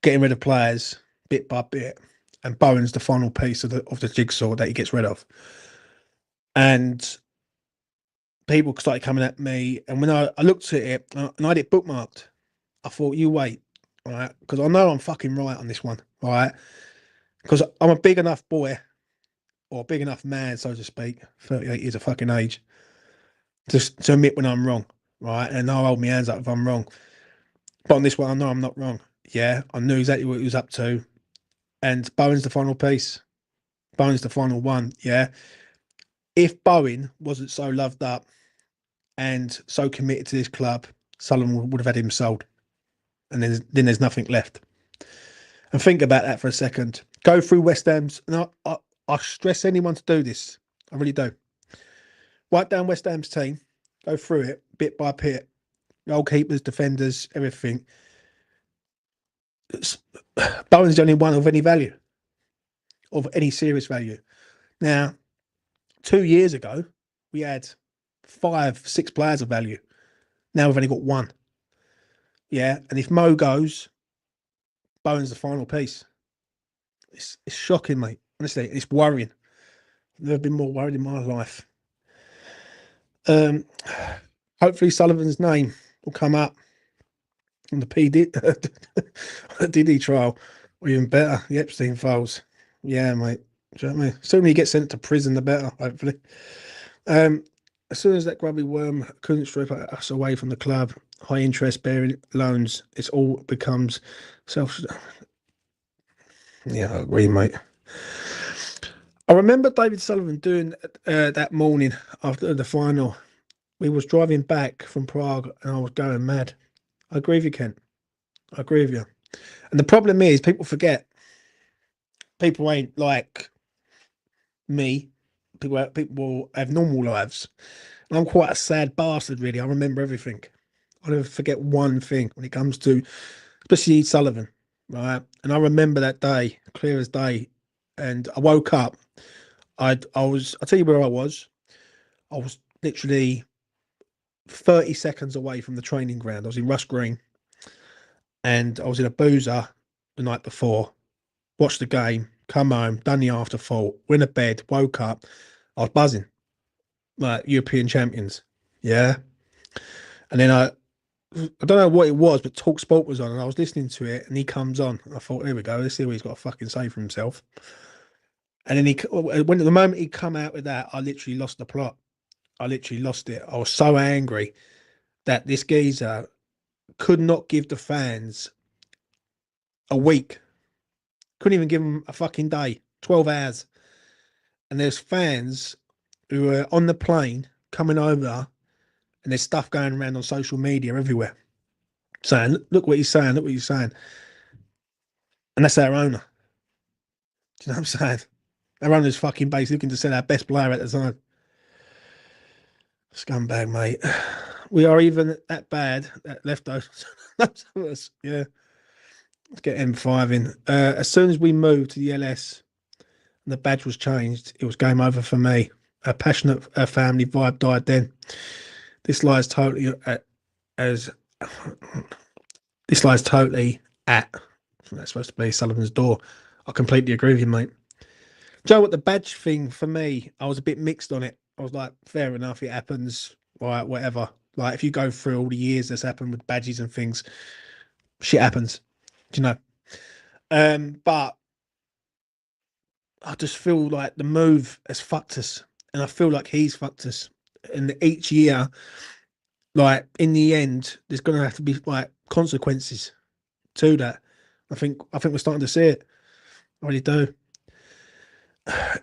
getting rid of players bit by bit, and Bowen's the final piece of the jigsaw that he gets rid of. And people started coming at me, and when I looked at it and I had it bookmarked, I thought, you wait, right? Because I know I'm fucking right on this one, right? Because I'm a big enough boy, or a big enough man, so to speak, 38 years of fucking age, to admit when I'm wrong, right? And I'll hold my hands up if I'm wrong. But on this one, I know I'm not wrong. Yeah, I knew exactly what he was up to. And Bowen's the final piece. Bowen's the final one, yeah? If Bowen wasn't so loved up and so committed to this club, Sullivan would have had him sold. And then there's nothing left. And think about that for a second. Go through West Ham's, and I stress anyone to do this. I really do. Write down West Ham's team, go through it bit by bit, goalkeepers, defenders, everything. Bowen's the only one of any value, of any serious value. Now, 2 years ago, we had 5, 6 players of value. Now we've only got one. Yeah, and if Mo goes, Bowen's the final piece. It's shocking, mate. Honestly, it's worrying. I've never been more worried in my life. Hopefully Sullivan's name will come up on the Diddy trial, or even better, the Epstein files. Yeah, mate. Do you know what I mean? Sooner he gets sent to prison, the better, hopefully. As soon as that grubby worm couldn't strip us away from the club, high interest bearing loans, it all becomes self. Yeah, I agree, mate. I remember David Sullivan doing that morning after the final. We was driving back from Prague and I was going mad. I agree with you, Kent. I agree with you. And the problem is, people forget. People ain't like me. People have normal lives. And I'm quite a sad bastard, really. I remember everything. I never forget one thing when it comes to, especially Sullivan, right? And I remember that day, clear as day. And I woke up. I'll tell you where I was. I was literally 30 seconds away from the training ground. I was in Rush Green, and I was in a boozer the night before. Watched the game, come home, done the after thought, went to bed, woke up. I was buzzing, like European champions. Yeah. And then I don't know what it was, but Talk Sport was on, and I was listening to it, and he comes on. I thought, here we go. Let's see what he's got to fucking say for himself. And then when the moment he come out with that, I literally lost the plot. I literally lost it. I was so angry that this geezer could not give the fans a week. Couldn't even give them a fucking day, 12 hours. And there's fans who were on the plane coming over And there's stuff going around on social media everywhere saying, look what he's saying, look what he's saying. And that's our owner. Do you know what I'm saying? Our owner's fucking basically looking to sell our best player at the time. Scumbag, mate. We are even that bad at left those. Yeah. Let's get M5 in. As soon as we moved to the LS and the badge was changed, it was game over for me. A passionate family vibe died then. This lies totally as this lies totally at that's supposed to be Sullivan's door. I completely agree with you, mate. Do you know what, the badge thing for me, I was a bit mixed on it. I was like, fair enough, it happens, right, whatever. Like if you go through all the years that's happened with badges and things, shit happens. Do you know? But I just feel like the move has fucked us, and I feel like he's fucked us. And each year, like in the end, there's gonna have to be like consequences to that. I think we're starting to see it. I really do.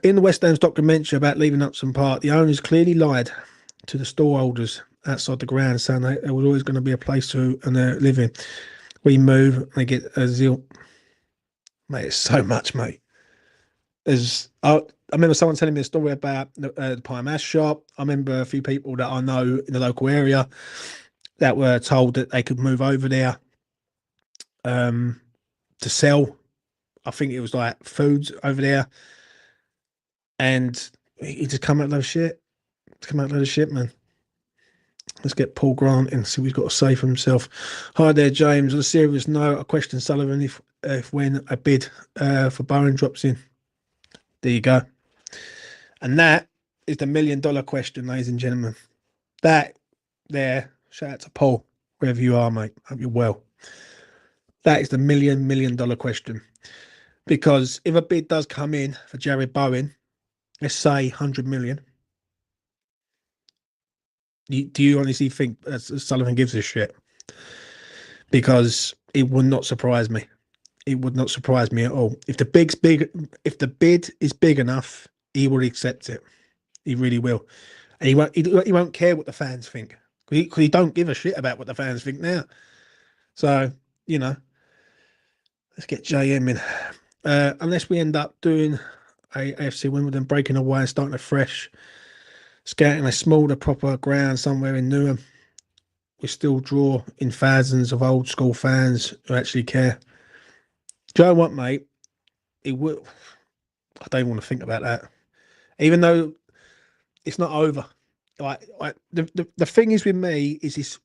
In the West Ham's documentary about leaving Upson Park, the owners clearly lied to the storeholders outside the ground, saying there was always going to be a place to and they're living. We move, and they get a zeal. Mate, it's so much, mate. I remember someone telling me a story about the Pie Mash shop. I remember a few people that I know in the local area that were told that they could move over there to sell. I think it was like foods over there. And he just come out of shit. Come out of shit, man. Let's get Paul Grant and see what he's got to say for himself. Hi there, James. On a serious note, I question Sullivan if when a bid for Bowen drops in. There you go. And that is the $1 million question, ladies and gentlemen. That there, shout out to Paul, wherever you are, mate. Hope you're well. That is the $1 million question. Because if a bid does come in for Jared Bowen, let's say 100 million, do you honestly think Sullivan gives a shit? Because it would not surprise me. It would not surprise me at all. If the bid is big enough, he will accept it. He really will, and he won't care what the fans think, because he don't give a shit about what the fans think now. So let's get JM in, unless we end up doing a AFC Wimbledon, breaking away and starting afresh, scouting a smaller proper ground somewhere in Newham. We still draw in thousands of old school fans who actually care. Do you know what, mate? It will. I don't want to think about that, even though it's not over. Like the thing is with me is this: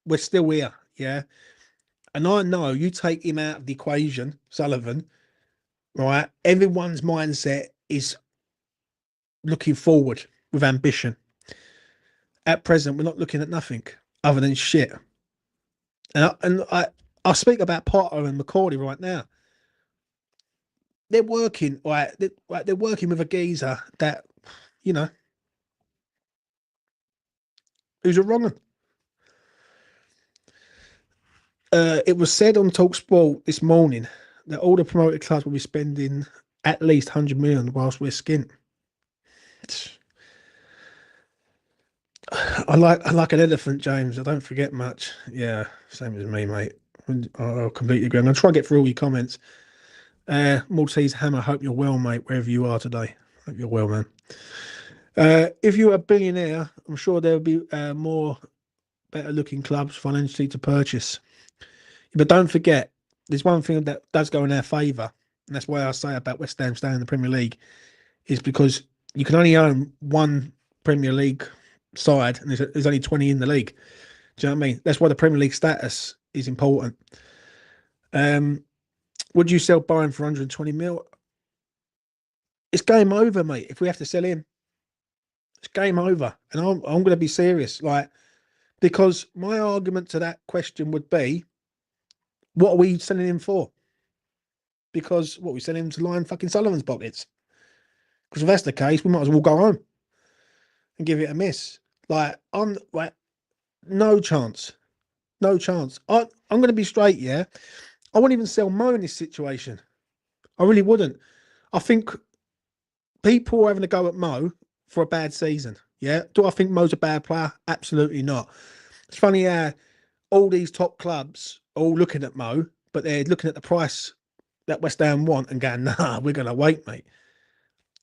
we're still here, yeah. And I know you take him out of the equation, Sullivan, right? Everyone's mindset is looking forward with ambition. At present, we're not looking at nothing other than shit. And I speak about Potter and McCauley right now. They're working, right? They're working with a geezer that, who's a wrong one. It was said on TalkSport this morning that all the promoted clubs will be spending at least 100 million whilst we're skint. I like an elephant, James. I don't forget much. Yeah, same as me, mate. I completely agree. I'm gonna try and get through all your comments. Maltese Hammer, hope you're well, mate, wherever you are today. Hope you're well, man. If you're a billionaire, I'm sure there'll be more better looking clubs financially to purchase. But don't forget, there's one thing that does go in our favour, and that's why I say about West Ham staying in the Premier League, is because you can only own one Premier League side, and there's only 20 in the league. Do you know what I mean? That's why the Premier League status is important. Would you sell Bayern for 120 mil? It's game over, mate. If we have to sell him, it's game over. And I'm going to be serious, because my argument to that question would be, what are we selling him for? Because we selling him to line fucking Sullivan's pockets? Because if that's the case, we might as well go home and give it a miss. No chance. No chance. I'm going to be straight, yeah? I wouldn't even sell Mo in this situation. I really wouldn't. I think people are having a go at Mo for a bad season. Yeah. Do I think Mo's a bad player? Absolutely not. It's funny how all these top clubs are all looking at Mo, but they're looking at the price that West Ham want and going, nah, we're going to wait, mate.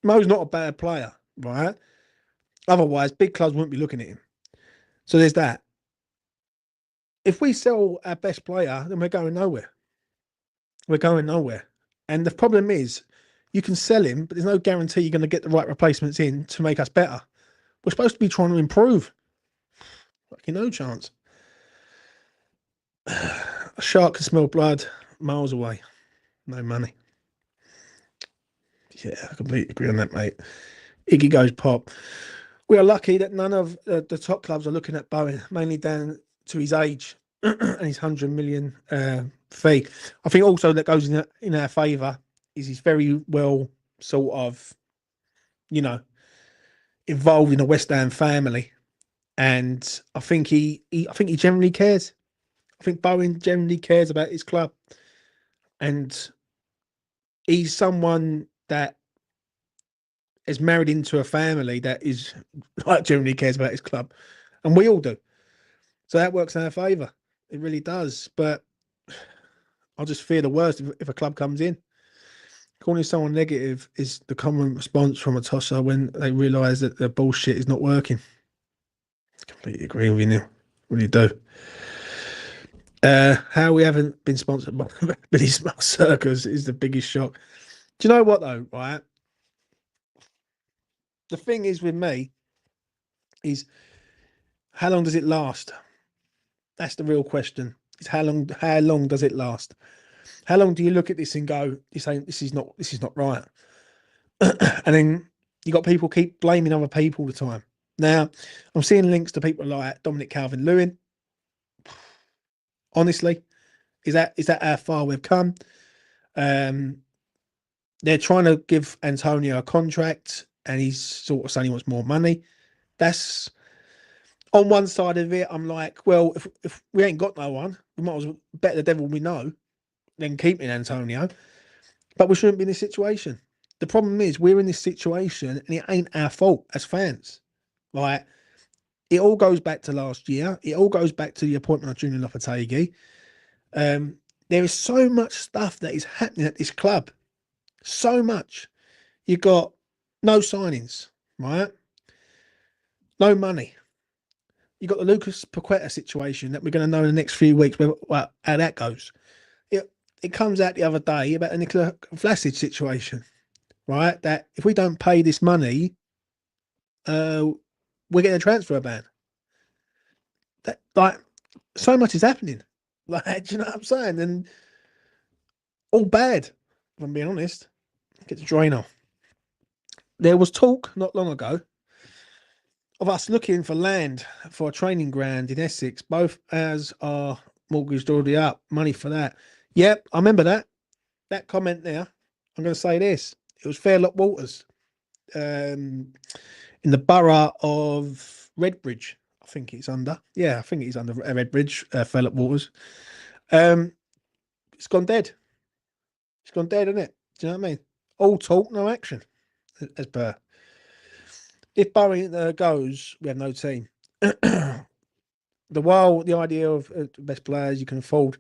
Mo's not a bad player, right? Otherwise, big clubs wouldn't be looking at him. So there's that. If we sell our best player, then we're going nowhere. We're going nowhere. And the problem is, you can sell him, but there's no guarantee you're going to get the right replacements in to make us better. We're supposed to be trying to improve. Fucking no chance. A shark can smell blood miles away. No money. Yeah, I completely agree on that, mate. Iggy goes pop. We are lucky that none of the top clubs are looking at Bowen, mainly down to his age and his 100 million fee. I think also that goes in our favour is he's very well sort of, you know, involved in a West Ham family, and I think I think he generally cares. I think Bowen generally cares about his club, and he's someone that is married into a family that is like generally cares about his club, and we all do. So that works in our favour. It really does. But I'll just fear the worst if a club comes in. Calling someone negative is the common response from a tosser when they realise that the bullshit is not working. Completely agree with you, Neil. Really do. How we haven't been sponsored by Billy Smart Circus is the biggest shock. Do you know what though? Right. The thing is with me is how long does it last? That's the real question. Is how long does it last? How long do you look at this and go, you're saying this is not right? And then you got people keep blaming other people all the time. Now, I'm seeing links to people like Dominic Calvert-Lewin. Honestly, is that how far we've come? They're trying to give Antonio a contract, and he's sort of saying he wants more money. That's on one side of it. I'm like, well, if we ain't got no one, we might as well bet the devil we know than keeping Antonio. But we shouldn't be in this situation. The problem is we're in this situation, and it ain't our fault as fans. Like, it all goes back to last year. It all goes back to the appointment of Junior Lopetegui. There is so much stuff that is happening at this club. So much. You got no signings, right? No money. You got the Lucas Paqueta situation that we're going to know in the next few weeks how that goes. It comes out the other day about the Nicola Vlasic situation, right? That if we don't pay this money, we're getting a transfer ban. That like so much is happening. Like, do you know what I'm saying? And all bad, if I'm being honest. Get the drain off. There was talk not long ago of us looking for land for a training ground in Essex, both as our mortgage already up, money for that. Yep, I remember that comment there. I'm going to say this. It was Fairlock Waters in the borough of Redbridge. I think it's under. Yeah, I think it's under Redbridge, Fairlock Waters. It's gone dead. It's gone dead, isn't it? Do you know what I mean? All talk, no action, as per. If Bowie goes, we have no team. The idea of best players you can afford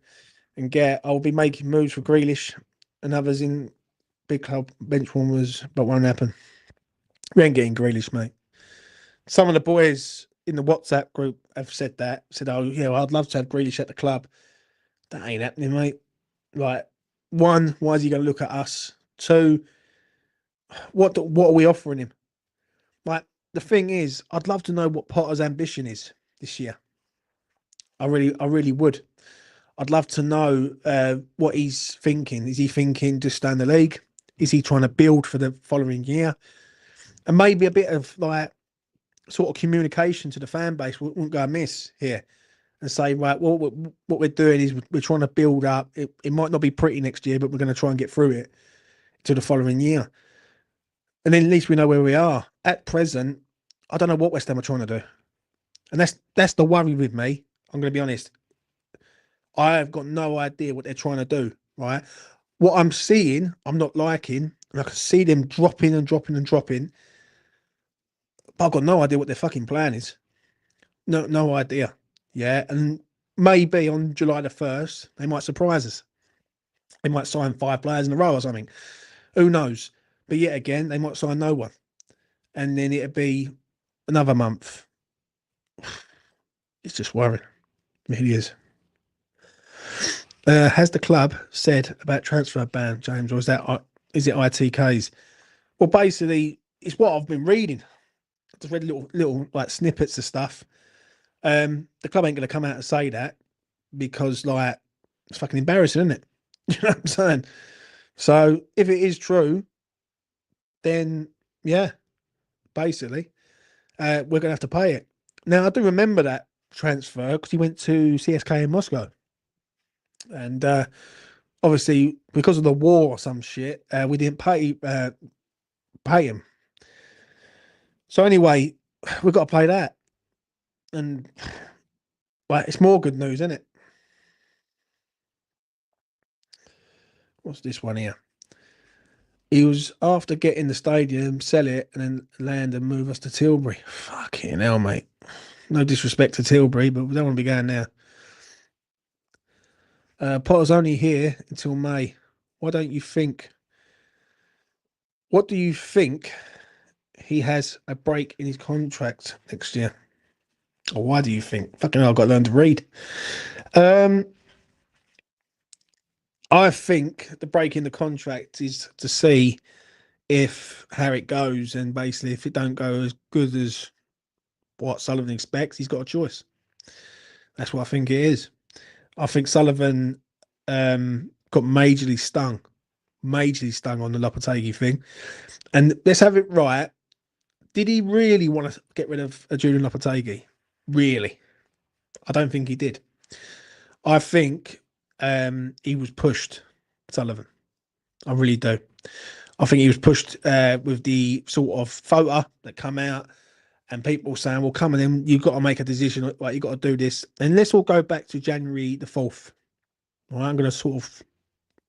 and get, I'll be making moves for Grealish and others in big club bench warmers, but won't happen. We ain't getting Grealish, mate. Some of the boys in the WhatsApp group have said, oh, yeah, well, I'd love to have Grealish at the club. That ain't happening, mate. Like, one, why is he going to look at us? Two, what are we offering him? Like, the thing is, I'd love to know what Potter's ambition is this year. I really would. I'd love to know what he's thinking. Is he thinking to stay in the league? Is he trying to build for the following year? And maybe a bit of like sort of communication to the fan base won't go amiss here, and say, right, well, what we're doing is we're trying to build up. It might not be pretty next year, but we're going to try and get through it to the following year. And then at least we know where we are. At present, I don't know what West Ham are trying to do. And that's the worry with me. I'm going to be honest. I have got no idea what they're trying to do, right? What I'm seeing, I'm not liking, and I can see them dropping and dropping and dropping. but I've got no idea what their fucking plan is. No idea. Yeah, and maybe on July the 1st they might surprise us. They might sign 5 players in a row or something. Who knows? But yet again, they might sign no one, and then it'd be another month. It's just worrying. It really is. Has the club said about transfer ban, James, or is it ITKs? Well, basically, it's what I've been reading. I just read little like snippets of stuff. The club ain't going to come out and say that because like it's fucking embarrassing, isn't it? You know what I'm saying? So if it is true, then yeah, basically, we're going to have to pay it. Now I do remember that transfer because he went to CSK in Moscow, and obviously because of the war or some shit, we didn't pay him. So anyway, we've got to pay that, and like it's more good news, isn't it? What's this one here? He was after getting the stadium, sell it, and then land and move us to Tilbury. Fucking hell, mate. No disrespect to Tilbury, but we don't want to be going there. Potter's only here until May. Why don't you think? What do you think he has a break in his contract next year? Or why do you think? Fucking hell, I've got to learn to read. Um, I think the break in the contract is to see if how it goes, and basically if it don't go as good as what Sullivan expects, he's got a choice. That's what I think it is. I think Sullivan got majorly stung on the Lopetegui thing. And let's have it right. Did he really want to get rid of a Julian Lopetegui? Really? I don't think he did. I think he was pushed, Sullivan. I really do. I think he was pushed with the sort of photo that come out and people saying, well, come on in, you've got to make a decision, like you've got to do this. And let's all go back to January the 4th. All right, I'm going to sort of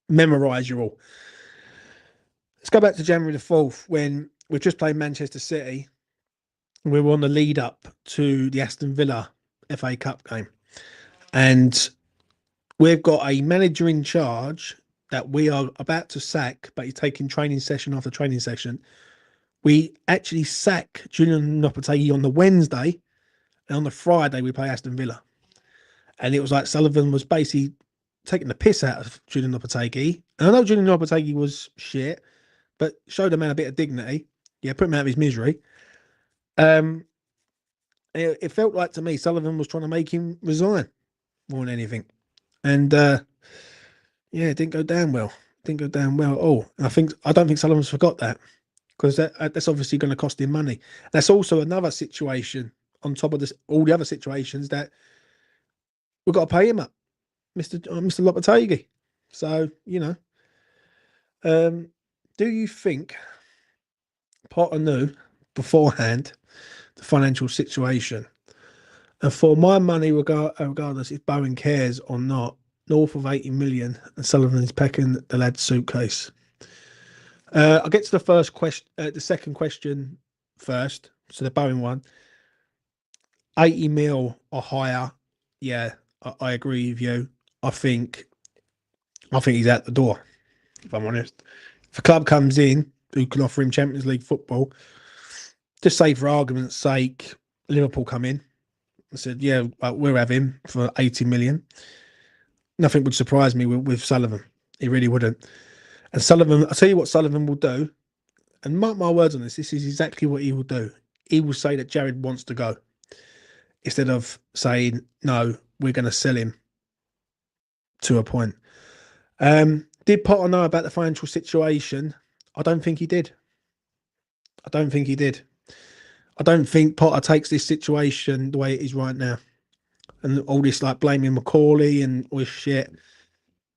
memorize you all. Let's go back to January the 4th when we just played Manchester City. We were on the lead up to the Aston Villa FA Cup game. And we've got a manager in charge that we are about to sack, but he's taking training session after training session. We actually sack Julian Lopetegui on the Wednesday, and on the Friday we play Aston Villa. And it was like Sullivan was basically taking the piss out of Julian Lopetegui. And I know Julian Lopetegui was shit, but showed the man a bit of dignity. Yeah, put him out of his misery. It felt like to me Sullivan was trying to make him resign more than anything. And yeah, it didn't go down well. Didn't go down well at all. And I don't think Sullivan's forgot that because that's obviously going to cost him money. That's also another situation on top of this, all the other situations that we've got to pay him up, Mr. Lopetegui. So do you think Potter knew beforehand the financial situation? And for my money, regardless if Bowen cares or not, north of 80 million, and Sullivan is packing the lad's suitcase. I'll get to the first question, the second question first. So the Bowen one, 80 mil or higher. Yeah, I agree with you. I think he's out the door, if I'm honest. If a club comes in who can offer him Champions League football, just say for argument's sake, Liverpool come in and said, yeah, we'll have him for 80 million. Nothing would surprise me with Sullivan. He really wouldn't. And Sullivan, I'll tell you what Sullivan will do, and mark my words on this, this is exactly what he will do. He will say that Jared wants to go instead of saying, no, we're going to sell him to a point. Did Potter know about the financial situation? I don't think he did. I don't think he did. I don't think Potter takes this situation the way it is right now. And all this like blaming Macaulay and all this shit.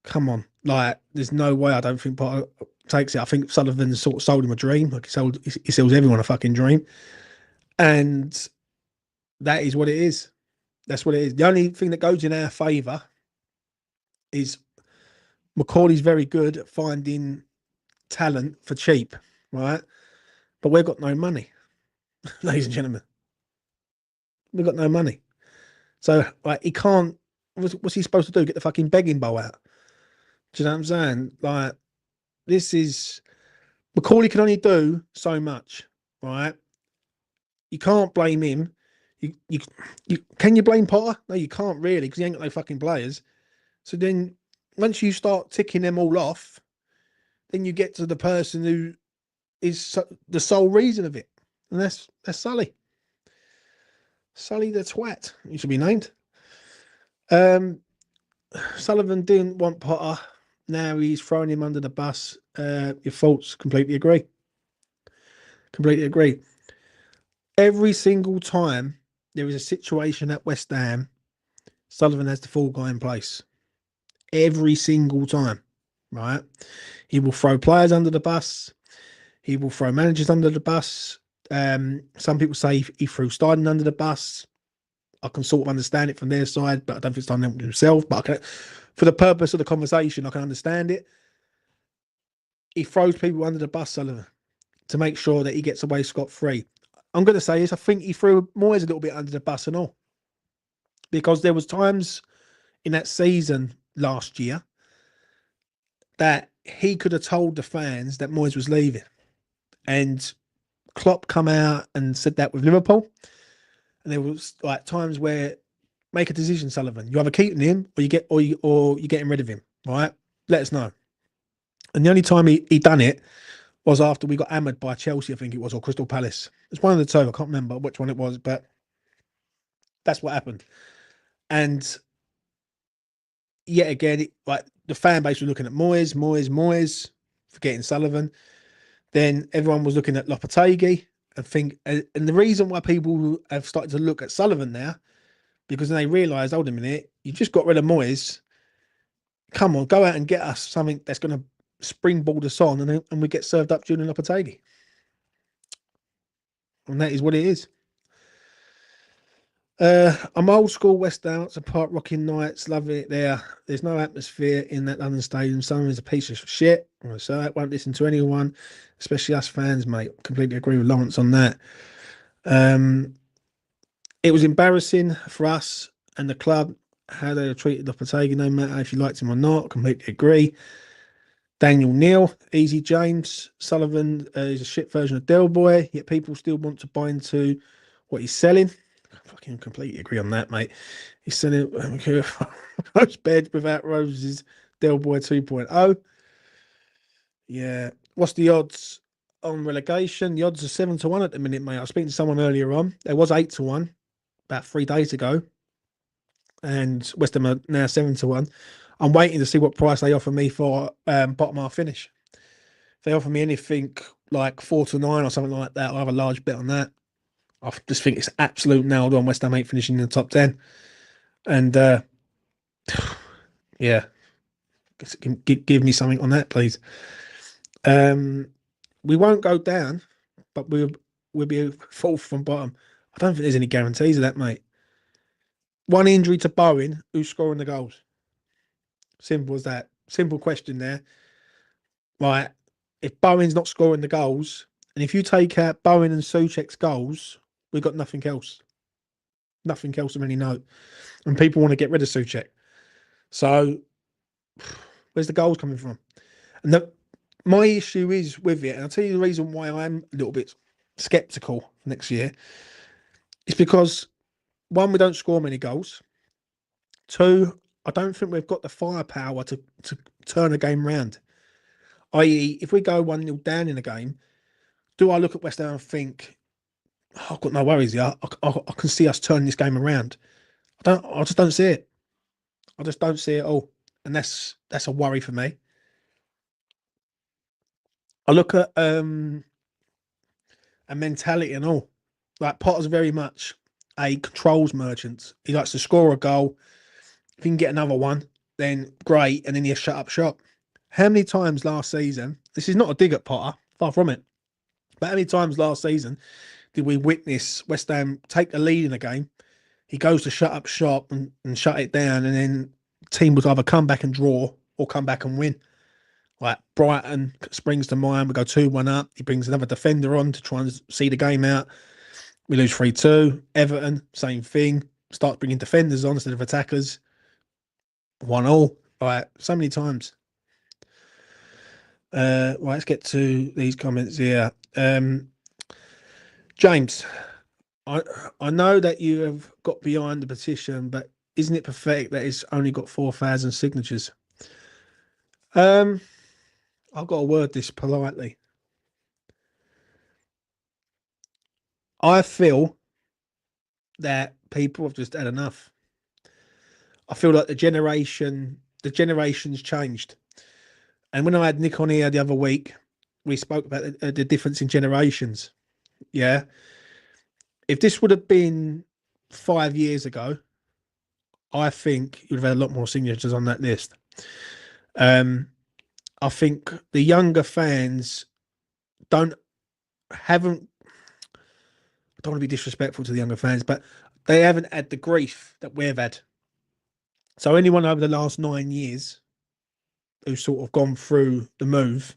Come on. Like, there's no way I don't think Potter takes it. I think Sullivan sort of sold him a dream. Like he sells everyone a fucking dream. And that is what it is. That's what it is. The only thing that goes in our favour is Macaulay's very good at finding talent for cheap, right? But we've got no money. ladies and gentlemen. We've got no money. So like he can't what's he supposed to do? Get the fucking begging bowl out. Do you know what I'm saying? Like this is McCauley can only do so much, right? You can't blame him. You can you blame Potter? No, you can't really because he ain't got no fucking players. So then once you start ticking them all off, then you get to the person who is the sole reason of it, and that's Sully. Sully the twat. He should be named. Um, Sullivan didn't want Potter. Now he's throwing him under the bus. Your faults. Completely agree. Completely agree. Every single time there is a situation at West Ham, Sullivan has the full guy in place. Every single time, right? He will throw players under the bus. He will throw managers under the bus. Some people say he threw Steiden under the bus. I can sort of understand it from their side, but I don't think it's done it himself. But I can, for the purpose of the conversation, I can understand it. He throws people under the bus, Sullivan, to make sure that he gets away scot-free. I'm going to say this. I think he threw Moyes a little bit under the bus and all. Because there was times in that season last year that he could have told the fans that Moyes was leaving. And Klopp come out and said that with Liverpool. And there was like times where make a decision, Sullivan. You either keeping him or you're getting rid of him, right? Let us know. And the only time he done it was after we got hammered by Chelsea, I think it was, or Crystal Palace. It's one of the two. I can't remember which one it was, but that's what happened. And yet again, like the fan base was looking at Moyes, forgetting Sullivan. Then everyone was looking at Lopetegui and the reason why people have started to look at Sullivan now, because they realise, hold a minute, you just got rid of Moyes. Come on, go out and get us something that's going to springboard us on, and we get served up Julian Lopetegui. And that is what it is. I'm old school West Ham. It's a Park rocking nights, loving it there. There's no atmosphere in that London stadium. Someone is a piece of shit. So I won't listen to anyone, especially us fans, mate. Completely agree with Lawrence on that. It was embarrassing for us and the club how they treated Lopetegui, no matter if you liked him or not. Completely agree. Daniel Neal, Easy James, Sullivan is a shit version of Del Boy, yet people still want to buy into what he's selling. I fucking completely agree on that, mate. He's selling most beds without roses, Del Boy 2.0. Yeah. What's the odds on relegation? The odds are 7-1 at the minute, mate. I was speaking to someone earlier on. There was 8-1 about 3 days ago. And West Ham are now 7-1. I'm waiting to see what price they offer me for bottom half finish. If they offer me anything like 4-9 or something like that, I'll have a large bet on that. I just think it's absolute nailed on West Ham 8 finishing in the top 10. And yeah, give me something on that, please. We won't go down, but we'll be fourth from bottom. I don't think there's any guarantees of that, mate. One injury to Bowen, who's scoring the goals? Simple as that. Simple question there. Right. If Bowen's not scoring the goals, and if you take out Bowen and Souček's goals, we've got nothing else. Nothing else of any note. And people want to get rid of Souček. So where's the goals coming from? And my issue is with it, and I'll tell you the reason why I'm a little bit sceptical next year. It's because, one, we don't score many goals. Two, I don't think we've got the firepower to turn a game round. I.e., if we go 1-0 down in a game, do I look at West Ham and think, oh, I've got no worries here. I can see us turning this game around. I just don't see it. I just don't see it at all. And that's a worry for me. I look at a mentality and all. Like Potter's very much a controls merchant. He likes to score a goal. If he can get another one, then great, and then he'll shut up shop. How many times last season, this is not a dig at Potter, far from it, but how many times last season did we witness West Ham take the lead in a game? He goes to shut up shop and shut it down, and then the team would either come back and draw or come back and win. Like Brighton springs to mind, we go 2-1 up. He brings another defender on to try and see the game out. We lose 3-2. Everton, same thing. Start bringing defenders on instead of attackers. 1-1. Right, so many times. Right, let's get to these comments here. James, I I know that you have got behind the petition, but isn't it pathetic that it's only got 4,000 signatures? Um, I've got to word this politely. I feel that people have just had enough. I feel like the generation's changed. And when I had Nick on here the other week, we spoke about the difference in generations. Yeah. If this would have been 5 years ago, I think you'd have had a lot more signatures on that list. Um, I think the younger fans don't haven't. I don't want to be disrespectful to the younger fans, but they haven't had the grief that we've had. So anyone over the last 9 years who's sort of gone through the move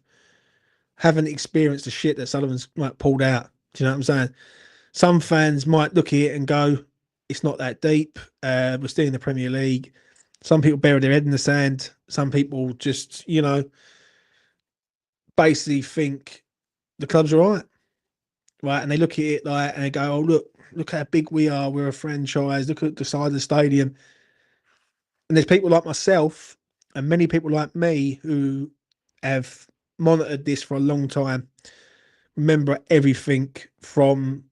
haven't experienced the shit that Sullivan's like pulled out. Do you know what I'm saying? Some fans might look at it and go, "It's not that deep. We're still in the Premier League." Some people bury their head in the sand. Some people just, basically think the club's all right? And they look at it like, and they go, "Oh, look how big we are. We're a franchise. Look at the side of the stadium." And there's people like myself and many people like me who have monitored this for a long time. Remember everything from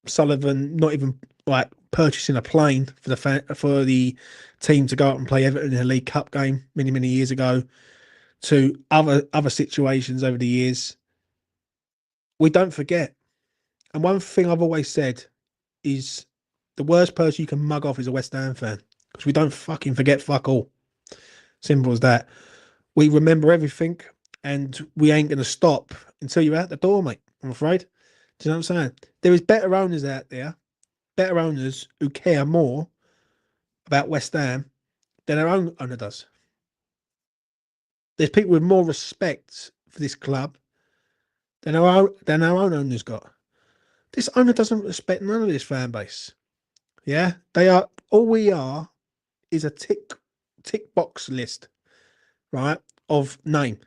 Sullivan not even like purchasing a plane for for the team to go out and play Everton in a League Cup game many years ago, to other situations over the years. We don't forget. And one thing I've always said is the worst person you can mug off is a West Ham fan, because we don't fucking forget fuck all. Simple as that. We remember everything, and we ain't going to stop until you're out the door, mate. I'm afraid. Do you know what I'm saying? There is better owners out there, better owners who care more about West Ham than our own owner does. There's people with more respect for this club than our own owner's got. This owner doesn't respect none of this fan base. Yeah, they are. All we are is a tick box list, right? Of name,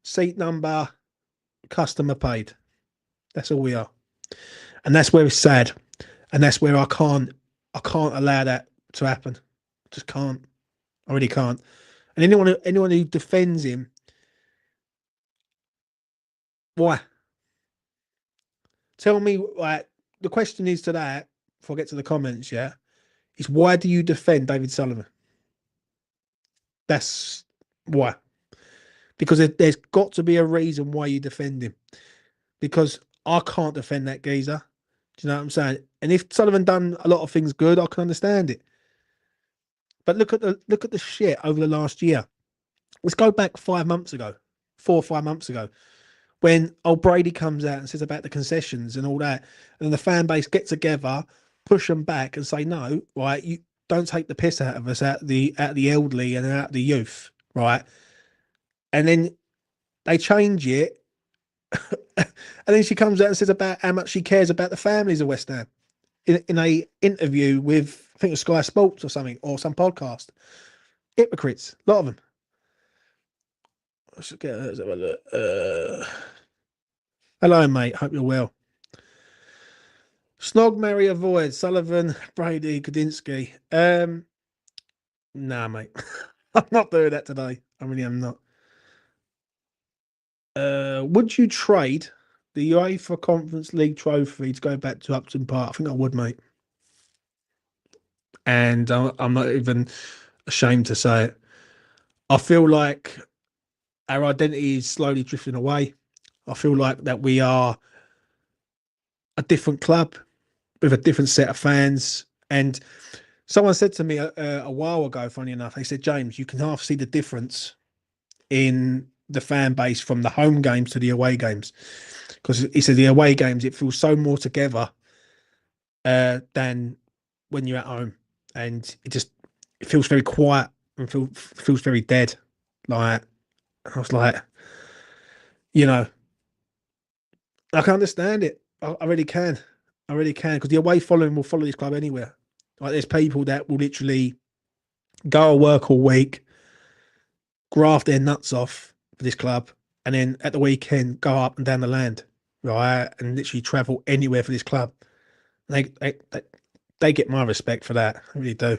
seat number, customer paid. That's all we are, and that's where it's sad, and that's where I can't allow that to happen. Just can't. I really can't. And anyone who defends him, why? Tell me. Like, the question is to that. Before I get to the comments, yeah, is why do you defend David Sullivan? That's why. Because there's got to be a reason why you defend him. Because I can't defend that geezer. Do you know what I'm saying? And if Sullivan done a lot of things good, I can understand it. But look at the shit over the last year. Let's go back 5 months ago, 4 or 5 months ago, when old Brady comes out and says about the concessions and all that, and then the fan base get together, push them back, and say, "No, right, you don't take the piss out of us, out the elderly and out the youth, right?" And then they change it, and then she comes out and says about how much she cares about the families of West Ham in a interview with, I think it was Sky Sports or something, or some podcast. Hypocrites, a lot of them. Let's have a look. Hello, mate. Hope you're well. Snog, marry, avoid. Sullivan, Brady, Kadinsky. Nah, mate. I'm not doing that today. I really am not. Would you trade the UEFA Conference League trophy to go back to Upton Park? I think I would, mate. And I'm not even ashamed to say it. I feel like our identity is slowly drifting away. I feel like that we are a different club with a different set of fans. And someone said to me a while ago, funny enough, they said, "James, you can half see the difference in the fan base from the home games to the away games." Because he said the away games, it feels so more together than when you're at home. And it feels very quiet and feels very dead. Like, I was like, you know, I can understand it. I really can. I really can, because the away following will follow this club anywhere. Like, there's people that will literally go to work all week, graft their nuts off for this club, and then at the weekend go up and down the land, right, and literally travel anywhere for this club. They they they, they get my respect for that. I really do.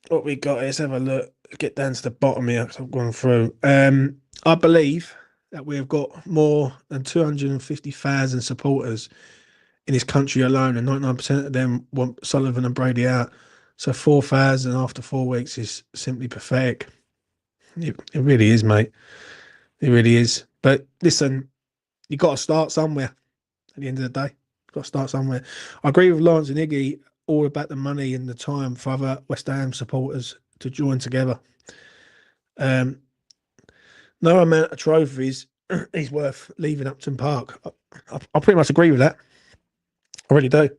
What we got? Let's have a look. Get down to the bottom here, because I've gone through. I believe that we've got more than 250,000 supporters in this country alone, and 99% of them want Sullivan and Brady out. So 4,000 after 4 weeks is simply pathetic. It really is, mate. It really is. But listen, you got to start somewhere. At the end of the day, got to start somewhere. I agree with Lawrence and Iggy all about the money and the time for other West Ham supporters to join together. Um, no amount of trophies is worth leaving Upton Park. I pretty much agree with that. I really do.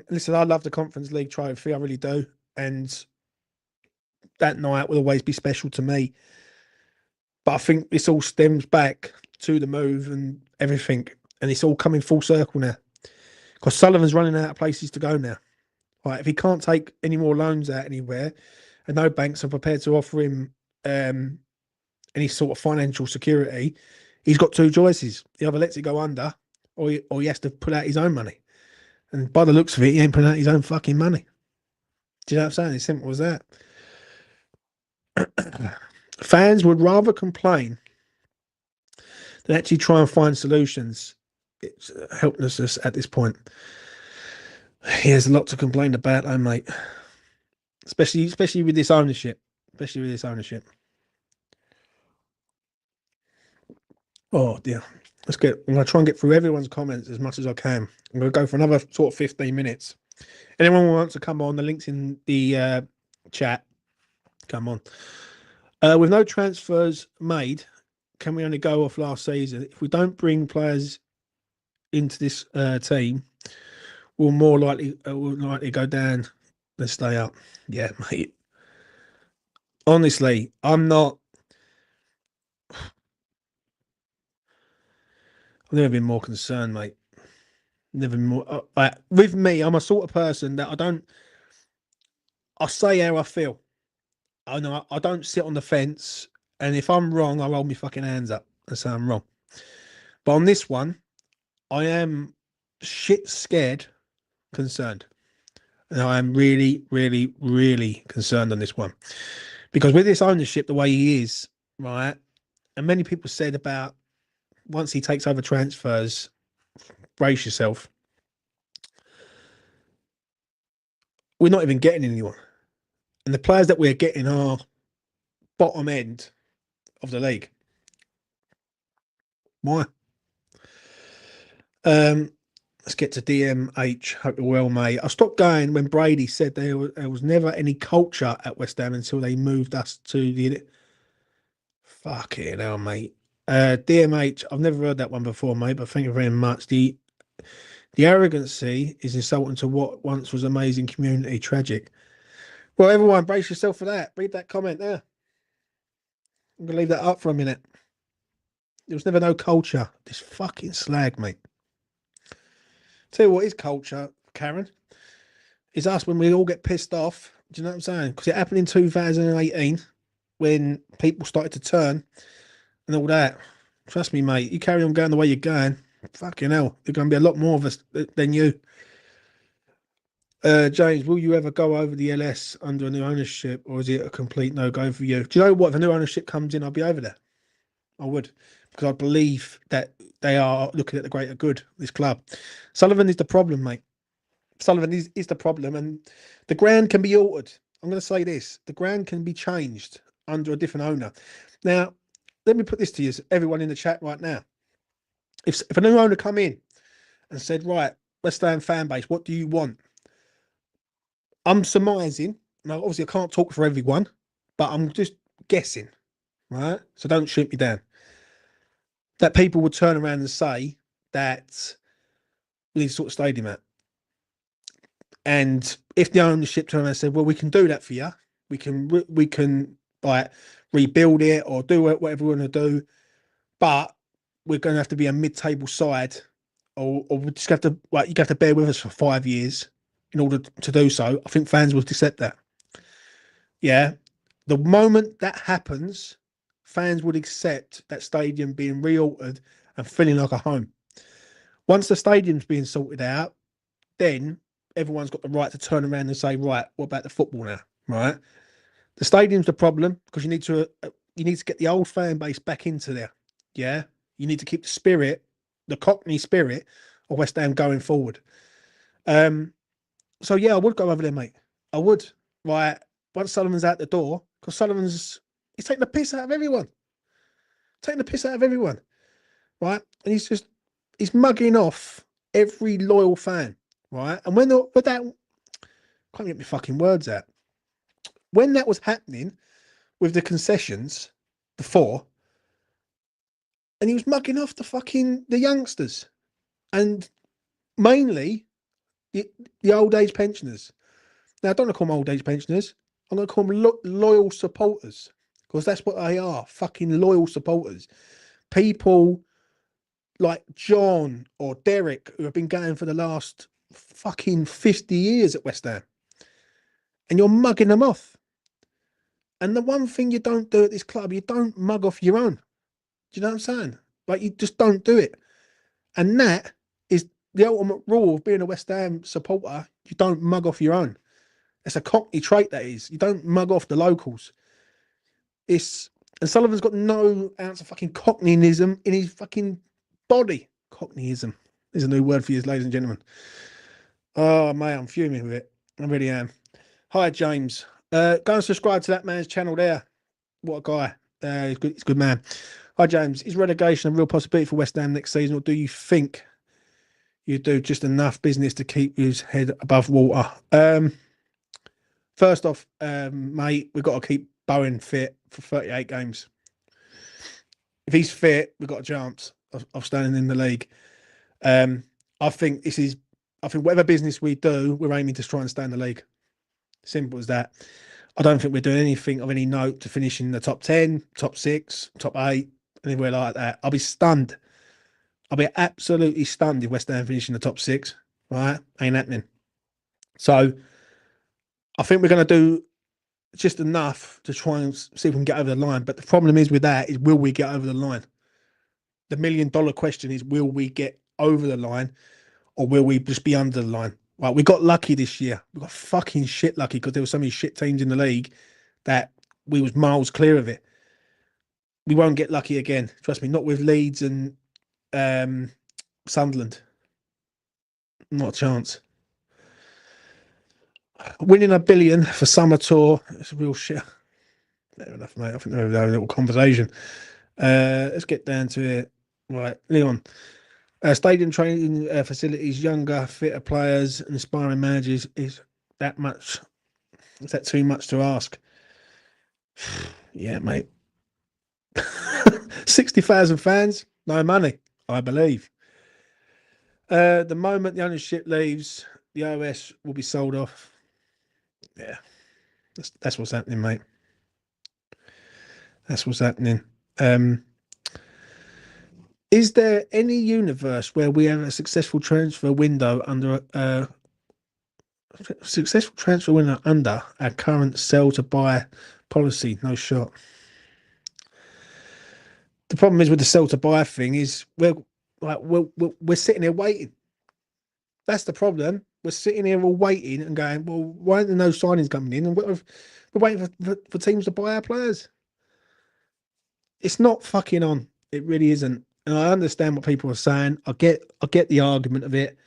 Listen, I love the Conference League trophy. I really do. And that night will always be special to me. But I think this all stems back to the move and everything. And it's all coming full circle now. Because Sullivan's running out of places to go now. Right, if he can't take any more loans out anywhere, and no banks are prepared to offer him any sort of financial security, he's got two choices. He either lets it go under, or he has to put out his own money. And by the looks of it, he ain't putting out his own fucking money. Do you know what I'm saying? It's simple as that. Fans would rather complain than actually try and find solutions. It's helplessness at this point. He has a lot to complain about, though, mate. Especially with this ownership. Especially with this ownership. Oh dear. I'm gonna try and get through everyone's comments as much as I can. I'm gonna go for another sort of 15 minutes. Anyone who wants to come on, the link's in the chat. Come on. With no transfers made, can we only go off last season? If we don't bring players into this team, we'll more likely go down than stay up. Yeah, mate. Honestly, I'm not. I've never been more concerned, mate. Never been more. With me, I'm a sort of person that I say how I feel. I know I don't sit on the fence, and if I'm wrong, I roll my fucking hands up and say I'm wrong. But on this one, I am shit scared, concerned. And I am really, really, really concerned on this one. Because with this ownership, the way he is, right, and many people said about once he takes over transfers, brace yourself. We're not even getting anyone. And the players that we're getting are bottom end of the league. Why? Let's get to DMH. Hope you're well, mate. I stopped going when Brady said there was never any culture at West Ham until they moved us to the. Fucking hell, mate. DMH. I've never heard that one before, mate. But thank you very much. The arrogancy is insulting to what once was amazing community. Tragic. Well, everyone, brace yourself for that. Read that comment there. I'm gonna leave that up for a minute. There was never no culture. This fucking slag, mate. Tell you what is culture, Karen, is us when we all get pissed off. Do you know what I'm saying? Because it happened in 2018 when people started to turn and all that. Trust me, mate. You carry on going the way you're going, fucking hell, there's going to be a lot more of us than you. James, will you ever go over the LS under a new ownership, or is it a complete no-go for you? Do you know what? If a new ownership comes in, I'll be over there. I would, because I believe that they are looking at the greater good, this club. Sullivan is the problem, mate. Sullivan is the problem, and the ground can be altered. I'm going to say this. The ground can be changed under a different owner. Now, let me put this to you, everyone in the chat right now. If a new owner come in and said, right, West Ham fan base, what do you want? I'm surmising. Now, obviously, I can't talk for everyone, but I'm just guessing, right? So don't shoot me down. That people would turn around and say that we need to sort of stadium out. And if the ownership turned around and said, well, we can do that for you. We can like rebuild it or do whatever we want to do, but we're going to have to be a mid-table side or we just have to, like, you have to bear with us for 5 years in order to do so. I think fans will accept that. Yeah. The moment that happens, fans would accept that stadium being re-altered and feeling like a home. Once the stadium's being sorted out, then everyone's got the right to turn around and say, right, what about the football now? Right? The stadium's the problem because you need to get the old fan base back into there. Yeah, you need to keep the spirit, the Cockney spirit of West Ham going forward. Um, so yeah, I would go over there, mate. I would. Right, once Sullivan's out the door, because he's taking the piss out of everyone, taking the piss out of everyone, right? And he's mugging off every loyal fan, right? And when that can't get my fucking words out. When that was happening with the concessions before, and he was mugging off the youngsters and mainly the old age pensioners. Now I don't want to call them old age pensioners. I'm going to call them loyal supporters because that's what they are. Fucking loyal supporters. People like John or Derek who have been going for the last fucking 50 years at West Ham, and you're mugging them off. And the one thing you don't do at this club, you don't mug off your own. Do you know what I'm saying? Like, you just don't do it. And that is the ultimate rule of being a West Ham supporter. You don't mug off your own. It's a Cockney trait, that is. You don't mug off the locals. And Sullivan's got no ounce of fucking Cockneyism in his fucking body. Cockneyism is a new word for you, ladies and gentlemen. Oh, mate, I'm fuming with it. I really am. Hi, James. Go and subscribe to that man's channel there. What a guy. He's a good man. Hi, James. Is relegation a real possibility for West Ham next season, or do you think you do just enough business to keep his head above water? First off, mate, we've got to keep Bowen fit for 38 games. If he's fit, we've got a chance of staying in the league. I think whatever business we do, we're aiming to try and stay in the league. Simple as that. I don't think we're doing anything of any note to finish in the top 10, top 6, top 8, anywhere like that. I'll be stunned. I'll be absolutely stunned if West Ham finish in the top 6. Right? Ain't happening. So I think we're going to do just enough to try and see if we can get over the line. But the problem is with that is, will we get over the line? The $1 million question is, will we get over the line, or will we just be under the line? Right, we got lucky this year. We got fucking shit lucky because there were so many shit teams in the league that we was miles clear of it. We won't get lucky again. Trust me, not with Leeds and Sunderland. Not a chance. Winning $1 billion for summer tour, it's a real shit. Fair enough, mate. I think they're having a little conversation. Let's get down to it. Right, Leon. Stadium training facilities, younger, fitter players, and inspiring managers. Is that too much to ask? Yeah, mate. 60,000 fans, no money, I believe. The moment the ownership leaves, the OS will be sold off. Yeah, that's what's happening, mate. That's what's happening. Is there any universe where we have a successful transfer window under our current sell to buy policy? No shot. The problem is with the sell to buy thing is we're sitting here waiting. That's the problem. We're sitting here all waiting and going, well, why aren't there no signings coming in? And we're waiting for teams to buy our players. It's not fucking on. It really isn't. And I understand what people are saying. I get the argument of it.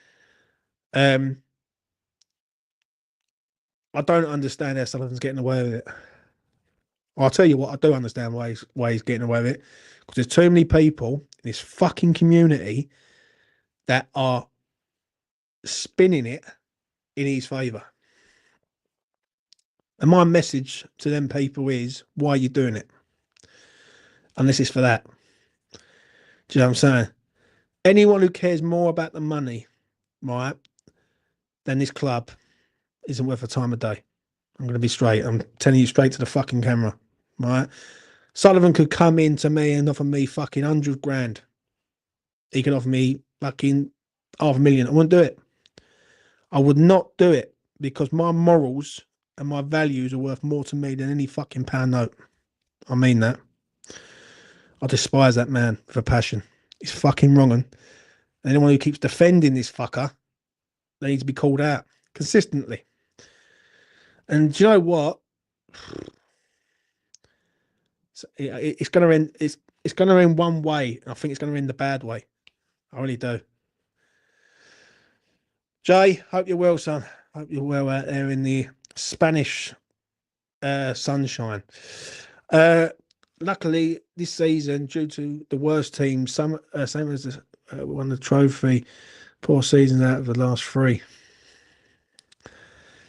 I don't understand how Sullivan's getting away with it. I'll tell you what, I do understand why he's getting away with it. Because there's too many people in this fucking community that are spinning it in his favour. And my message to them people is, why are you doing it? Unless it's for that. Do you know what I'm saying? Anyone who cares more about the money, right, than this club isn't worth a time of day. I'm going to be straight. I'm telling you straight to the fucking camera, right? Sullivan could come in to me and offer me fucking 100 grand. He could offer me fucking 500,000. I wouldn't do it. I would not do it because my morals and my values are worth more to me than any fucking pound note. I mean that. I despise that man with a passion. He's fucking wrong. And anyone who keeps defending this fucker, they need to be called out consistently. And do you know what? It's going to end. It's going to end one way. I think it's going to end the bad way. I really do. Jay, hope you're well, son. Hope you're well out there in the Spanish sunshine. Luckily, this season, due to the worst team, same as won the trophy, 4 seasons out of the last 3.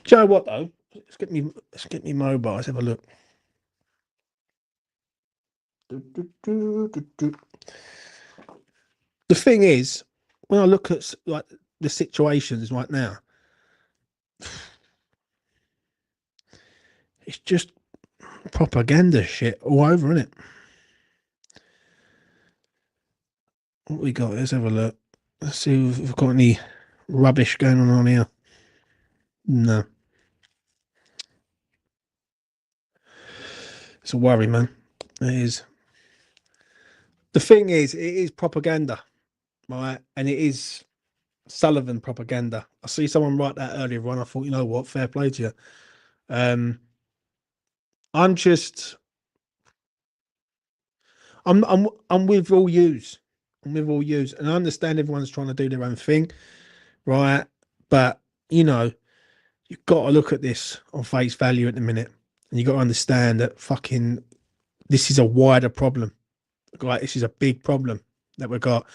Do you know what though? Let's get me mobile. Let's have a look. The thing is, when I look at like the situations right now, it's just propaganda shit all over, isn't it? What we got? Let's have a look. Let's see if we've got any rubbish going on here. No. It's a worry, man. It is. The thing is, it is propaganda, right? And it is Sullivan propaganda. I see someone write that earlier on. I thought, you know what? Fair play to you. I'm just, I'm with all yous. I'm with all yous, and I understand everyone's trying to do their own thing, right? But you know, you've got to look at this on face value at the minute, and you got to understand that fucking this is a wider problem. Right, this is a big problem that we've got.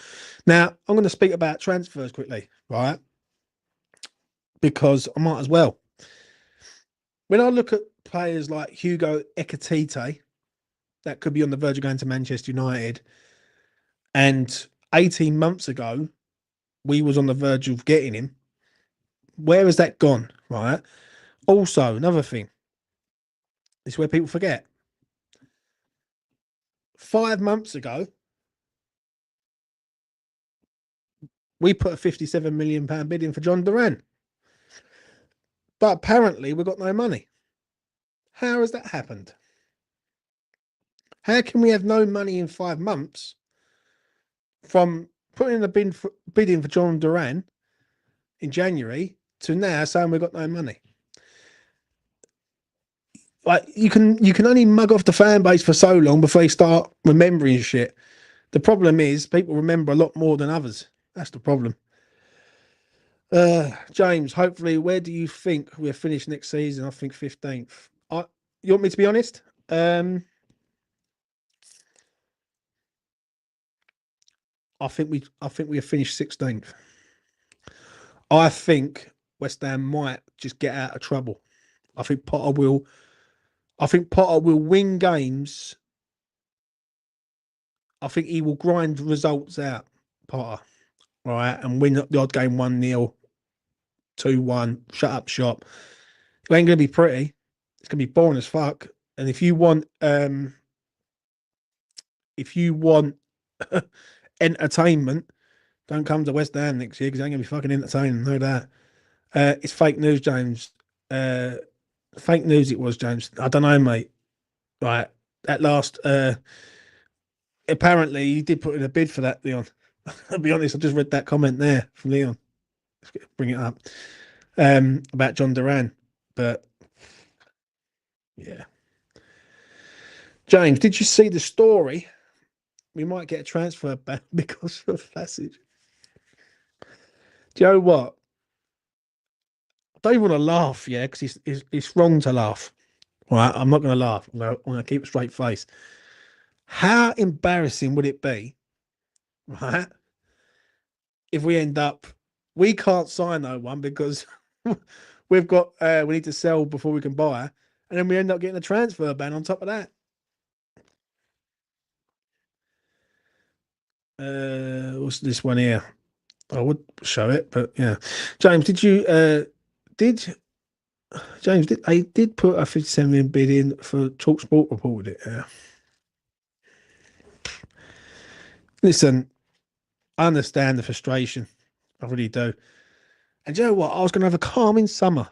Now, I'm going to speak about transfers quickly, right? Because I might as well. When I look at players like Hugo Ekitike, that could be on the verge of going to Manchester United, and 18 months ago, we was on the verge of getting him. Where has that gone, right? Also, another thing, this is where people forget. 5 months ago, we put a £57 million bid in for John Duran. But apparently we've got no money. How has that happened? How can we have no money in 5 months from putting a bid in for John Duran in January to now saying we've got no money? Like you can only mug off the fan base for so long before they start remembering shit. The problem is people remember a lot more than others. That's the problem. James, hopefully, where do you think we're finished next season? I think 15th. You want me to be honest? I think we have finished 16th. I think West Ham might just get out of trouble. I think Potter will win games. I think he will grind results out, Potter, right, and win the odd game 1-0, 2-1, shut up shop. It ain't gonna be pretty. It's gonna be boring as fuck. And if you want entertainment, don't come to West Ham next year because it ain't gonna be fucking entertaining, know that. It's fake news, James. Fake news it was, James. I don't know, mate. Right. At last, apparently you did put in a bid for that, Leon. I'll be honest, I just read that comment there from Leon. Let's bring it up. About John Duran. But yeah. James, did you see the story? We might get a transfer back because of Passage. Do you know what? I don't even want to laugh, yeah, because it's wrong to laugh. All right, I'm not going to laugh. I'm going to keep a straight face. How embarrassing would it be, right, if we end up, we can't sign no one because we've got, we need to sell before we can buy, and then we end up getting a transfer ban on top of that. What's this one here? I would show it, but yeah. James, did I did put a 57 million bid in for Talk Sport reported it, yeah. Listen, I understand the frustration, I really do. And do you know what? I was going to have a calming summer.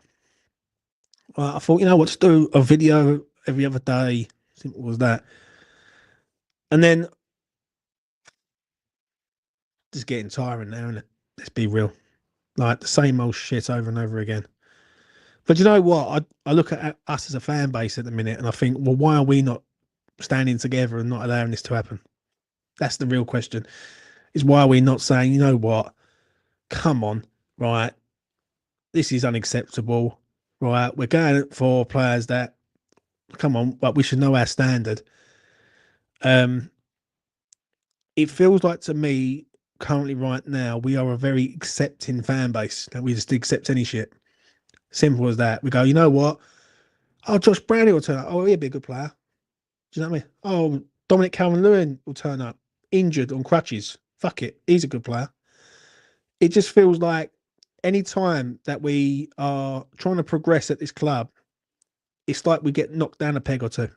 I thought, you know what, to do a video every other day. Simple as that. And then just getting tiring now, isn't it? Let's be real. Like the same old shit over and over again. But you know what? I look at us as a fan base at the minute and I think, well, why are we not standing together and not allowing this to happen? That's the real question. Is why are we not saying, you know what? Come on, right? This is unacceptable, right? We're going for players that, come on, but we should know our standard. Um, it feels like to me, currently right now, we are a very accepting fan base. That we just accept any shit. Simple as that. We go, you know what? Oh, Josh Brownie will turn up. Oh, he'll be a good player. Do you know what I mean? Oh, Dominic Calvert-Lewin will turn up injured on crutches. Fuck it, he's a good player. It just feels like any time that we are trying to progress at this club, it's like we get knocked down a peg or two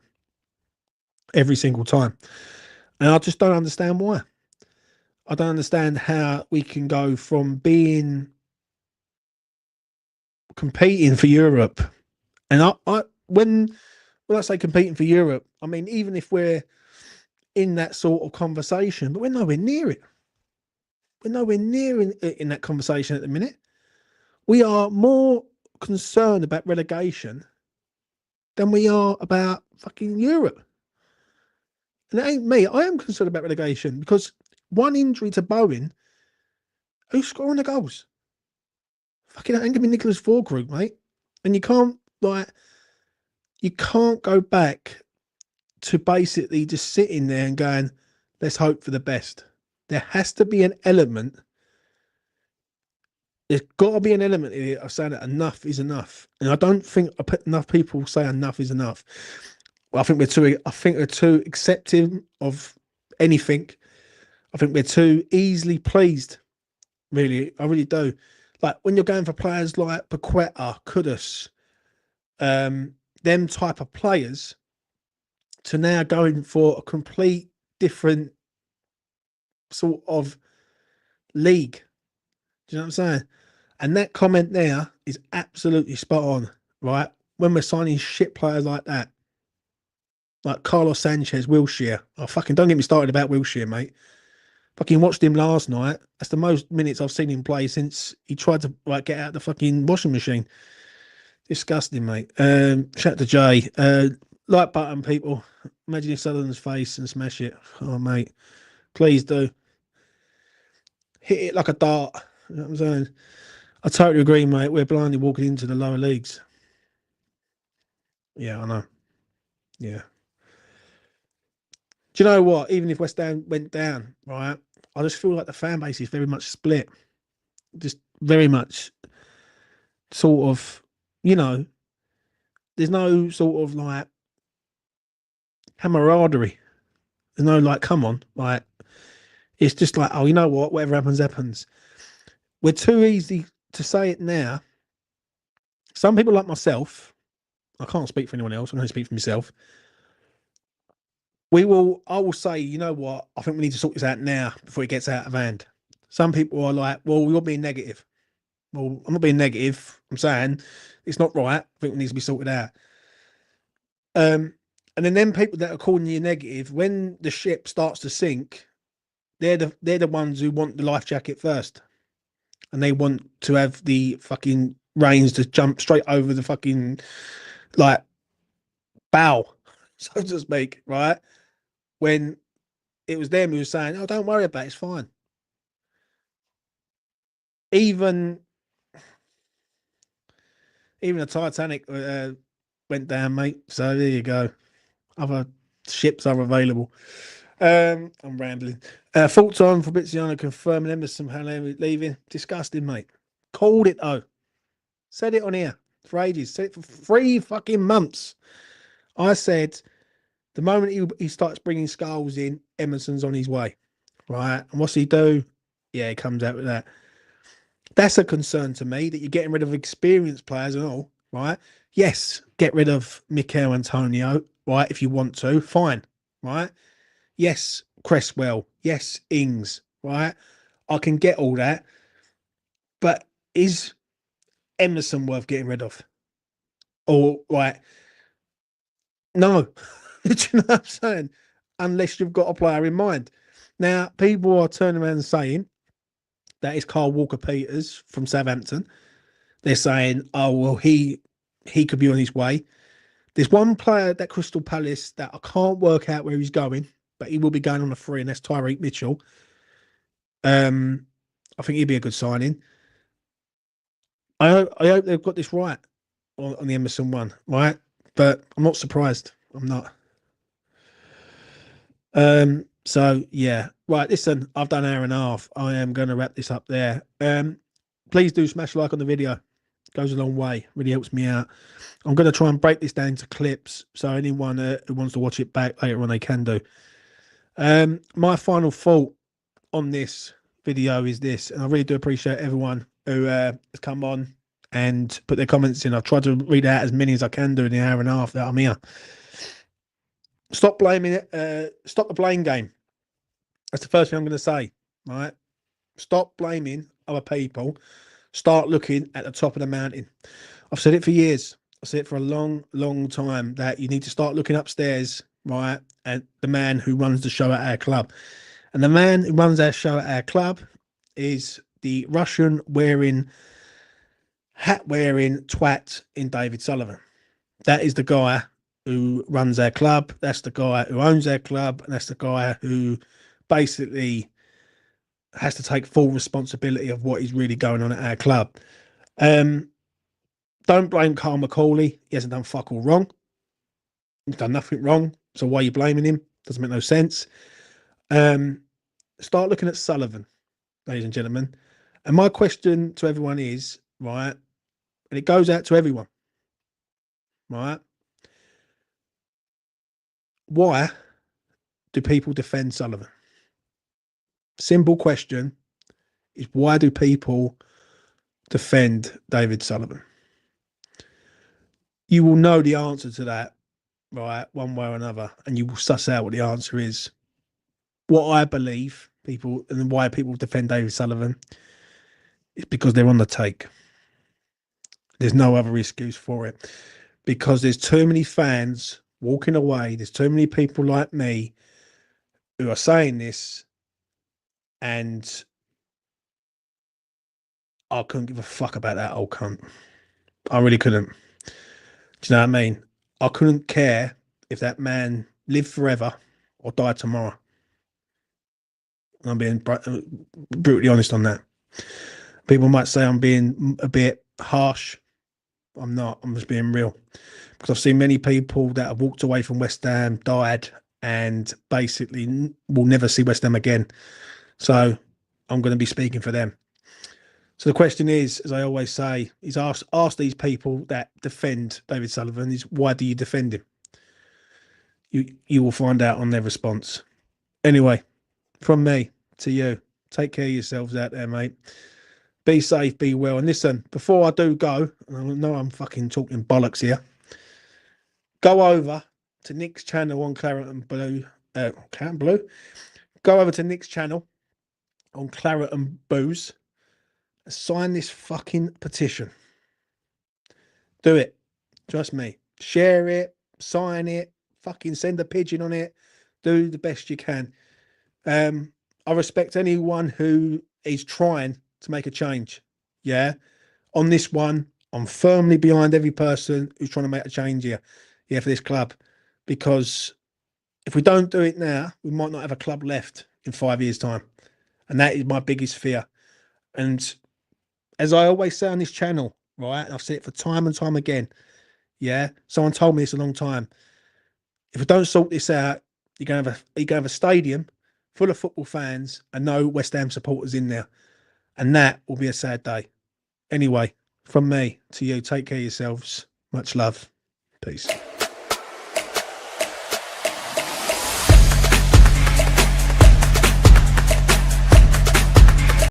every single time. And I just don't understand why. I don't understand how we can go from being competing for Europe. And when I say competing for Europe, I mean even if we're in that sort of conversation, but we're nowhere near it. We're nowhere near in that conversation at the minute. We are more concerned about relegation than we are about fucking Europe. And it ain't me. I am concerned about relegation because one injury to Bowen, who's scoring the goals? Fucking ain't gonna be Nicholas Vorkrug, mate. And you can't go back to basically just sitting there and going, let's hope for the best. There has to be an element. There's got to be an element here of saying that enough is enough. And I don't think enough people say enough is enough. Well, I think we're too accepting of anything. I think we're too easily pleased. Really, I really do. Like when you're going for players like Paqueta, Kudus, them type of players, to now going for a complete different sort of league. Do you know what I'm saying? And that comment there is absolutely spot on, right? When we're signing shit players like that, like Carlos Sanchez, Wilshere. Oh, fucking don't get me started about Wilshere, mate. Fucking watched him last night. That's the most minutes I've seen him play since he tried to like get out the fucking washing machine. Disgusting, mate. Shout out to Jay. Like button, people. Imagine your Sutherland's face and smash it. Oh, mate. Please do. Hit it like a dart. You know what I'm saying? I totally agree, mate. We're blindly walking into the lower leagues. Yeah, I know. Yeah. Do you know what? Even if West Ham went down, right? I just feel like the fan base is very much split. Just very much sort of, you know, there's no sort of like camaraderie. There's no like, come on. Like, it's just like, oh, you know what? Whatever happens, happens. We're too easy to say it now. Some people like myself, I can't speak for anyone else, I can only speak for myself. I will say, you know what? I think we need to sort this out now before it gets out of hand. Some people are like, well, you're being negative. Well, I'm not being negative. I'm saying it's not right. I think it needs to be sorted out. And then them people that are calling you negative, when the ship starts to sink, they're the ones who want the life jacket first, and they want to have the fucking reins to jump straight over the fucking like bow, so to speak, right? When it was them who was saying, "Oh, don't worry about it, it's fine." Even even the Titanic went down, mate. So there you go. Other ships are available. I'm rambling. Thoughts on Fabrizio confirming Emerson leaving? Disgusting, mate. Called it though. Said it on here for ages. Said it for 3 fucking months. I said the moment he starts bringing skulls in, Emerson's on his way. Right. And what's he do? Yeah, he comes out with that. That's a concern to me that you're getting rid of experienced players and all. Right. Yes, get rid of Mikel Antonio. Right. If you want to, fine. Right. Yes, Cresswell. Yes, Ings. Right. I can get all that. But is Emerson worth getting rid of? Or right, no. Do you know what I'm saying? Unless you've got a player in mind. Now, people are turning around and saying that is Carl Walker Peters from Southampton. They're saying, oh well, he could be on his way. There's one player at that Crystal Palace that I can't work out where he's going, but he will be going on a free, and that's Tyreek Mitchell. I think he'd be a good signing. I hope they've got this right on the Emerson one, right? But I'm not surprised. I'm not. So yeah, right. Listen, I've done an hour and a half. I am going to wrap this up there. Please do smash a like on the video. It goes a long way. Really helps me out. I'm going to try and break this down into clips, so anyone who wants to watch it back later on, they can do. My final thought on this video is this, and I really do appreciate everyone who has come on and put their comments in. I've tried to read out as many as I can do in the hour and a half that I'm here. Stop blaming it. Stop the blame game. That's the first thing I'm going to say. Right? Stop blaming other people. Start looking at the top of the mountain. I've said it for years. I've said it for a long, long time that you need to start looking upstairs, right, at the man who runs the show at our club. And the man who runs our show at our club is the Russian wearing, hat wearing twat in David Sullivan. That is the guy who runs our club. That's the guy who owns our club. And that's the guy who basically has to take full responsibility of what is really going on at our club. Don't blame Carl McCauley. He hasn't done fuck all wrong. He's done nothing wrong. So why are you blaming him? Doesn't make no sense. Start looking at Sullivan, ladies and gentlemen. And my question to everyone is, right, and it goes out to everyone, right? Why do people defend Sullivan? Simple question is, why do people defend David Sullivan? You will know the answer to that, right, one way or another, and you will suss out what the answer is. What I believe people, and why people defend David Sullivan, is because they're on the take. There's no other excuse for it. Because there's too many fans walking away. There's too many people like me who are saying this, and I couldn't give a fuck about that old cunt. I really couldn't. Do you know what I mean? I couldn't care if that man lived forever or died tomorrow. I'm being brutally honest on that. People might say I'm being a bit harsh. I'm not. I'm just being real. Because I've seen many people that have walked away from West Ham, died, and basically will never see West Ham again. So I'm going to be speaking for them. So the question is, as I always say, is ask these people that defend David Sullivan is, why do you defend him? You will find out on their response. Anyway, from me to you, take care of yourselves out there, mate. Be safe, be well. And listen, before I do go, I know I'm fucking talking bollocks here, go over to Nick's channel on Claret and Blue. Claret and Blue? Go over to Nick's channel on Claret and Booze. Sign this fucking petition. Do it. Trust me. Share it. Sign it. Fucking send a pigeon on it. Do the best you can. I respect anyone who is trying to make a change. Yeah. On this one, I'm firmly behind every person who's trying to make a change here. Yeah, for this club. Because if we don't do it now, we might not have a club left in 5 years' time. And that is my biggest fear. And as I always say on this channel, right, and I've said it for time and time again, yeah, someone told me this a long time. If we don't sort this out, you're going to have a stadium full of football fans and no West Ham supporters in there. And that will be a sad day. Anyway, from me to you, take care of yourselves. Much love. Peace.